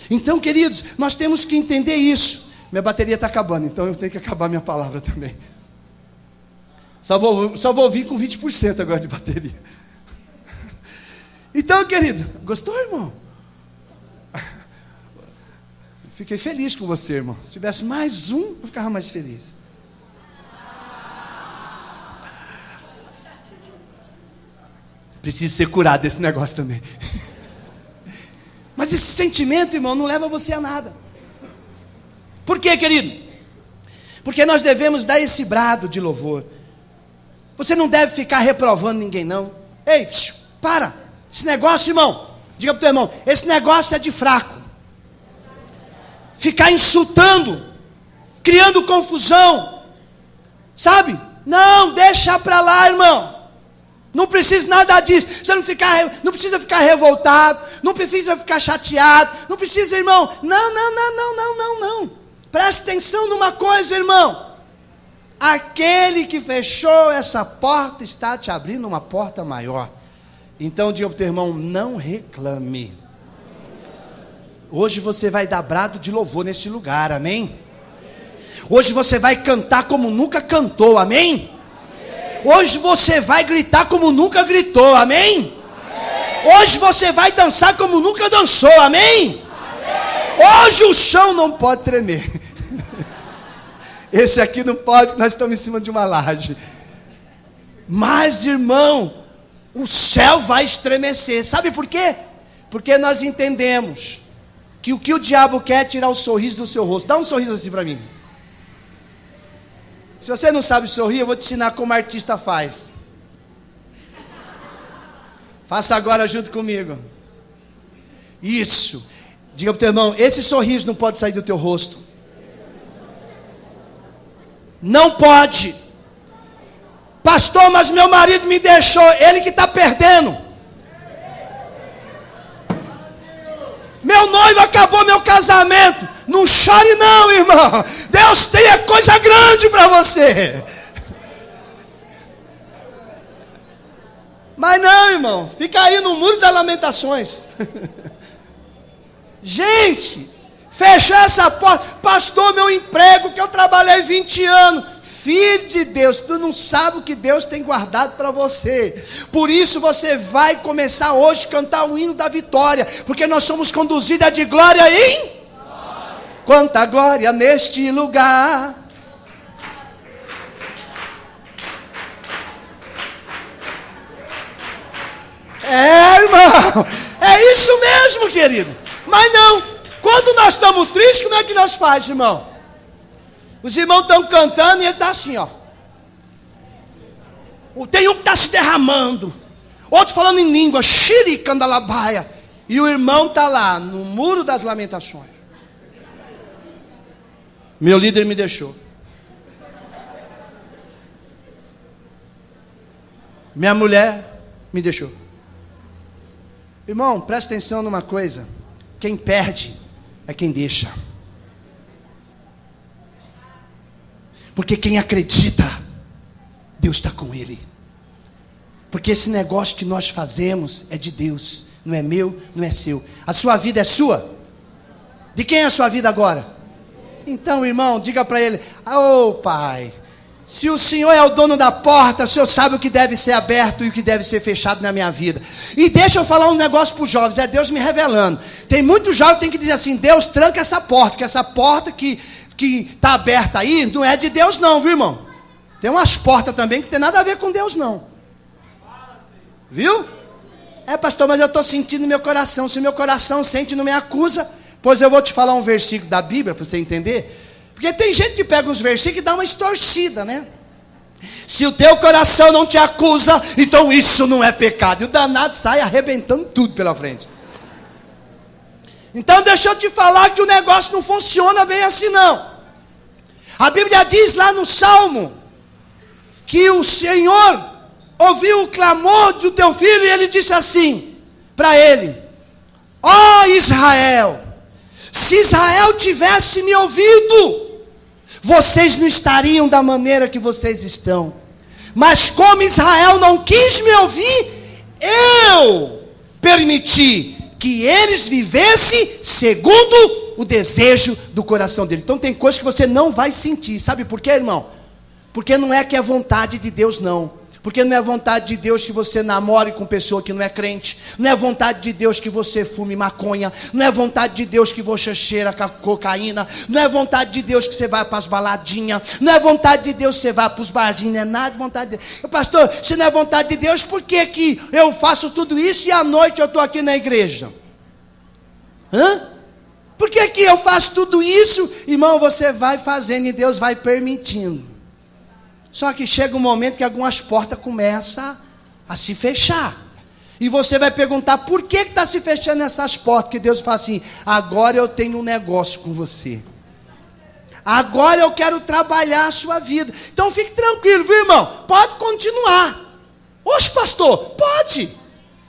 Speaker 1: Então, queridos, nós temos que entender isso. Minha bateria está acabando, então eu tenho que acabar minha palavra também. Só vou vir com 20% agora de bateria. Então, querido, gostou, irmão? Fiquei feliz com você, irmão. Se tivesse mais um, eu ficava mais feliz. Preciso ser curado desse negócio também. Mas esse sentimento, irmão, não leva você a nada. Por quê, querido? Porque nós devemos dar esse brado de louvor. Você não deve ficar reprovando ninguém, não. Ei, para. Esse negócio, irmão, diga para o teu irmão: esse negócio é de fraco. Ficar insultando, criando confusão, sabe? Não, deixa para lá, irmão. Não precisa nada disso. Você não precisa ficar revoltado. Não precisa ficar chateado. Não precisa, irmão. Não. Preste atenção numa coisa, irmão. Aquele que fechou essa porta está te abrindo uma porta maior. Então diga para o teu irmão, não reclame. Hoje você vai dar brado de louvor nesse lugar, amém? Hoje você vai cantar como nunca cantou, amém? Hoje você vai gritar como nunca gritou, amém? Hoje você vai dançar como nunca dançou, amém? Hoje o chão não pode tremer. Esse aqui não pode, nós estamos em cima de uma laje. Mas, irmão, o céu vai estremecer. Sabe por quê? Porque nós entendemos que o diabo quer é tirar o sorriso do seu rosto. Dá um sorriso assim para mim. Se você não sabe sorrir, eu vou te ensinar como artista faz. Faça agora junto comigo. Isso. Diga para o teu irmão, esse sorriso não pode sair do teu rosto. Não pode. Pastor, mas meu marido me deixou. Ele que está perdendo. Meu noivo acabou meu casamento. Não chore não, irmão. Deus tem coisa grande para você. Mas não, irmão. Fica aí no muro das lamentações. Gente, fechar essa porta. Pastor, meu emprego que eu trabalhei 20 anos. Filho de Deus, tu não sabe o que Deus tem guardado para você. Por isso você vai começar hoje a cantar o hino da vitória. Porque nós somos conduzidos de glória em glória. Quanta glória neste lugar. Irmão, é isso mesmo, querido. Mas não, quando nós estamos tristes, como é que nós fazemos, irmão? Os irmãos estão cantando e ele está assim, ó. Tem um que está se derramando, outro falando em língua, xiricandalabaia. E o irmão está lá, no muro das lamentações. Meu líder me deixou. Minha mulher me deixou. Irmão, presta atenção numa coisa. Quem perde é quem deixa. Porque quem acredita, Deus está com ele. Porque esse negócio que nós fazemos é de Deus. Não é meu, não é seu. A sua vida é sua? De quem é a sua vida agora? Então, irmão, diga para ele: ô pai, se o Senhor é o dono da porta, o Senhor sabe o que deve ser aberto e o que deve ser fechado na minha vida. E deixa eu falar um negócio para os jovens, é Deus me revelando. Tem muitos jovens que tem que dizer assim: Deus, tranca essa porta, que essa porta que está aberta aí, não é de Deus não, viu, irmão? Tem umas portas também que não tem nada a ver com Deus não. Viu? Pastor, mas eu estou sentindo no meu coração. Se o meu coração sente, não me acusa. Pois eu vou te falar um versículo da Bíblia para você entender. Porque tem gente que pega uns versículos e dá uma estorcida, né? Se o teu coração não te acusa, então isso não é pecado. E o danado sai arrebentando tudo pela frente. Então deixa eu te falar que o negócio não funciona bem assim não. A Bíblia diz lá no Salmo que o Senhor ouviu o clamor do teu filho e ele disse assim para ele: ó Israel, se Israel tivesse me ouvido, vocês não estariam da maneira que vocês estão. Mas como Israel não quis me ouvir, eu permiti que eles vivessem segundo o desejo do coração dele. Então tem coisas que você não vai sentir. Sabe por quê, irmão? Porque não é que é vontade de Deus, não. Porque não é vontade de Deus que você namore com pessoa que não é crente. Não é vontade de Deus que você fume maconha. Não é vontade de Deus que você cheira cocaína. Não é vontade de Deus que você vai para as baladinhas. Não é vontade de Deus que você vai para os barzinhos. Não é nada de vontade de Deus. Pastor, se não é vontade de Deus, por que que eu faço tudo isso e à noite eu estou aqui na igreja? Por que que eu faço tudo isso? Irmão, você vai fazendo e Deus vai permitindo. Só que chega um momento que algumas portas começam a se fechar. E você vai perguntar: por que está se fechando essas portas? Que Deus fala assim: agora eu tenho um negócio com você. Agora eu quero trabalhar a sua vida. Então fique tranquilo, viu, irmão? Pode continuar. Oxe, pastor, pode.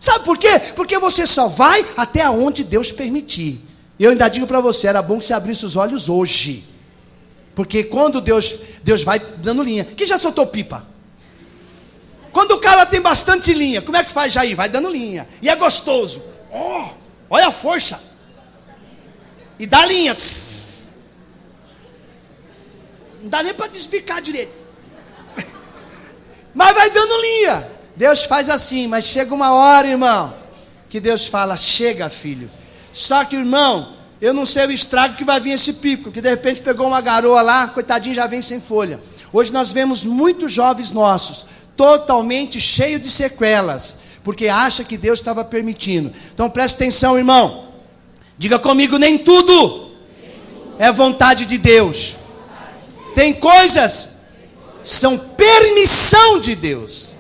Speaker 1: Sabe por quê? Porque você só vai até onde Deus permitir. Eu ainda digo para você, era bom que você abrisse os olhos hoje. Porque quando Deus vai dando linha. Quem já soltou pipa? Quando o cara tem bastante linha, como é que faz, Jair? Vai dando linha. E é gostoso. Olha a força. E dá linha. Não dá nem para desbicar direito. Mas vai dando linha. Deus faz assim, mas chega uma hora, irmão, que Deus fala, chega, filho. Só que, irmão, eu não sei o estrago que vai vir esse pico, que de repente pegou uma garoa lá, coitadinho, já vem sem folha. Hoje nós vemos muitos jovens nossos, totalmente cheios de sequelas, porque acha que Deus estava permitindo. Então preste atenção, irmão. Diga comigo, nem tudo é vontade de Deus. Tem coisas, são permissão de Deus.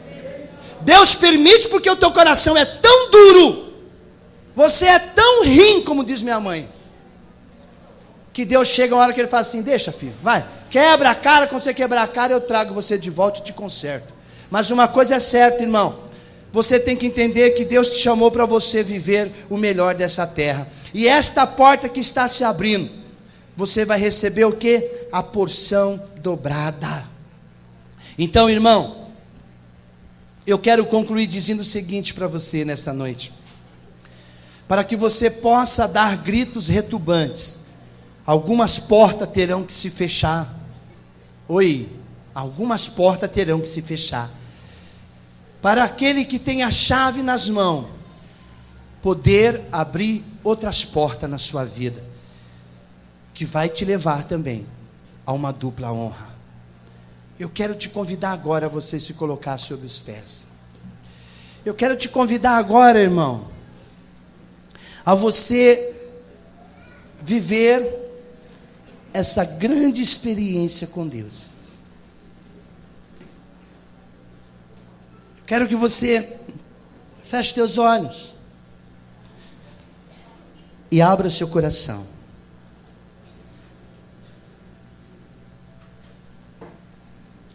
Speaker 1: Deus permite porque o teu coração é tão duro, você é tão ruim, como diz minha mãe, que Deus chega uma hora que Ele fala assim, deixa, filho, vai, quebra a cara, quando você quebrar a cara eu trago você de volta e te conserto. Mas uma coisa é certa, irmão, você tem que entender que Deus te chamou para você viver o melhor dessa terra, e esta porta que está se abrindo, você vai receber o quê? A porção dobrada. Então, irmão, eu quero concluir dizendo o seguinte para você nessa noite, para que você possa dar gritos retumbantes. Algumas portas terão que se fechar. Algumas portas terão que se fechar. Para aquele que tem a chave nas mãos, poder abrir outras portas na sua vida, que vai te levar também a uma dupla honra. Eu quero te convidar agora a você se colocar sobre os pés. Eu quero te convidar agora, irmão, a você viver essa grande experiência com Deus. Quero que você feche teus olhos e abra seu coração.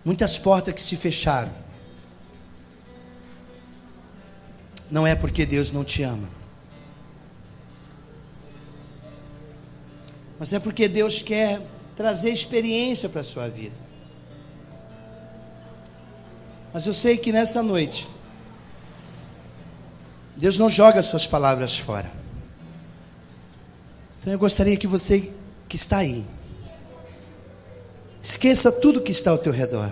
Speaker 1: Muitas portas que se fecharam, não é porque Deus não te ama, mas é porque Deus quer trazer experiência para a sua vida. Mas eu sei que nessa noite, Deus não joga as suas palavras fora. Então eu gostaria que você que está aí, esqueça tudo que está ao teu redor.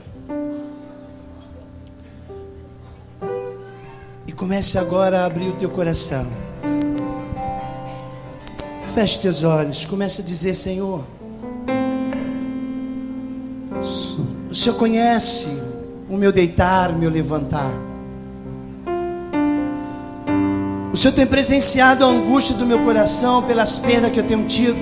Speaker 1: E comece agora a abrir o teu coração. Feche teus olhos. Comece a dizer, Senhor, o Senhor conhece o meu deitar, o meu levantar. O Senhor tem presenciado a angústia do meu coração pelas perdas que eu tenho tido.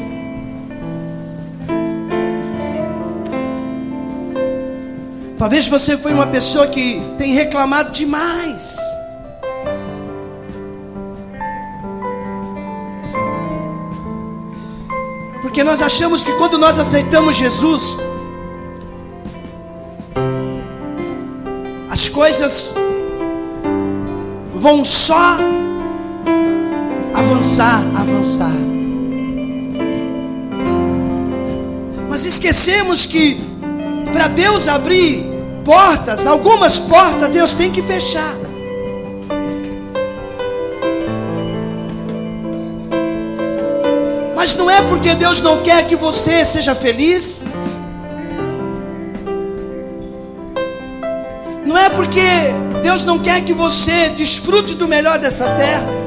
Speaker 1: Talvez você foi uma pessoa que tem reclamado demais. Porque nós achamos que quando nós aceitamos Jesus, as coisas vão só avançar. Mas esquecemos que para Deus abrir portas, algumas portas Deus tem que fechar. Mas não é porque Deus não quer que você seja feliz. Não é porque Deus não quer que você desfrute do melhor dessa terra.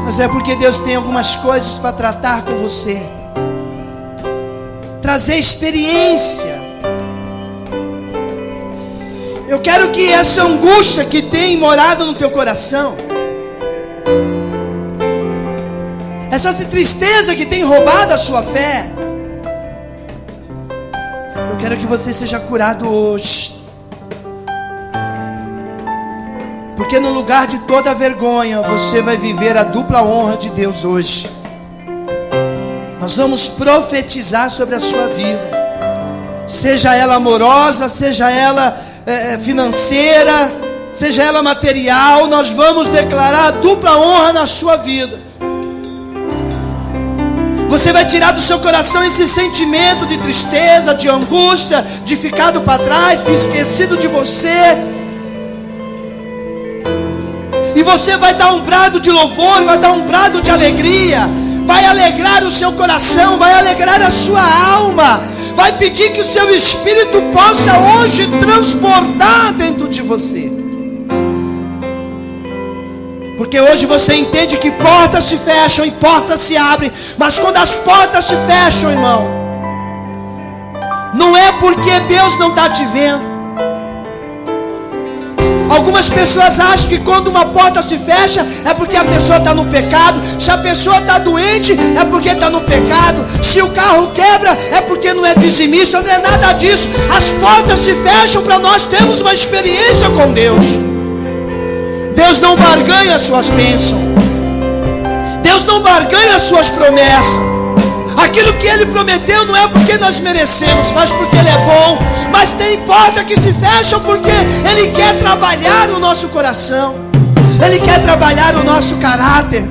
Speaker 1: Mas é porque Deus tem algumas coisas para tratar com você, trazer experiência. Eu quero que essa angústia que tem morado no teu coração, essa tristeza que tem roubado a sua fé, eu quero que você seja curado hoje. Porque no lugar de toda vergonha, você vai viver a dupla honra de Deus hoje. Nós vamos profetizar sobre a sua vida, seja ela amorosa, seja ela financeira, seja ela material. Nós vamos declarar a dupla honra na sua vida. Você vai tirar do seu coração esse sentimento de tristeza, de angústia, de ficado para trás, de esquecido de você. E você vai dar um brado de louvor, vai dar um brado de alegria, vai alegrar o seu coração, vai alegrar a sua alma, vai pedir que o seu espírito possa hoje transbordar dentro de você. Porque hoje você entende que portas se fecham e portas se abrem. Mas quando as portas se fecham, irmão, não é porque Deus não está te vendo. Algumas pessoas acham que quando uma porta se fecha é porque a pessoa está no pecado. Se a pessoa está doente é porque está no pecado. Se o carro quebra é porque não é dizimista. Não é nada disso. As portas se fecham para nós termos uma experiência com Deus. Deus não barganha as suas bênçãos. Deus não barganha as suas promessas. Aquilo que Ele prometeu não é porque nós merecemos, mas porque Ele é bom. Mas tem portas que se fecham porque Ele quer trabalhar o nosso coração. Ele quer trabalhar o nosso caráter.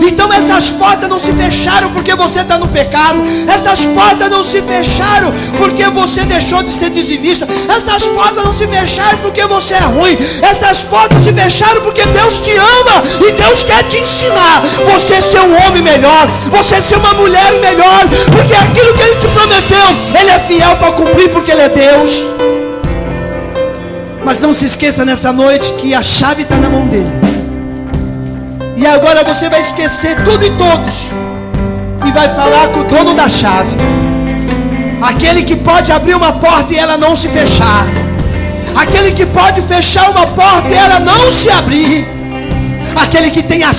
Speaker 1: Então essas portas não se fecharam porque você está no pecado. Essas portas não se fecharam porque você deixou de ser dizimista. Essas portas não se fecharam porque você é ruim. Essas portas se fecharam porque Deus te ama e Deus quer te ensinar você ser um homem melhor, você ser uma mulher melhor, porque aquilo que Ele te prometeu, Ele é fiel para cumprir, porque Ele é Deus. Mas não se esqueça nessa noite que a chave está na mão dEle. E agora você vai esquecer tudo e todos e vai falar com o dono da chave, aquele que pode abrir uma porta e ela não se fechar, aquele que pode fechar uma porta e ela não se abrir, aquele que tem a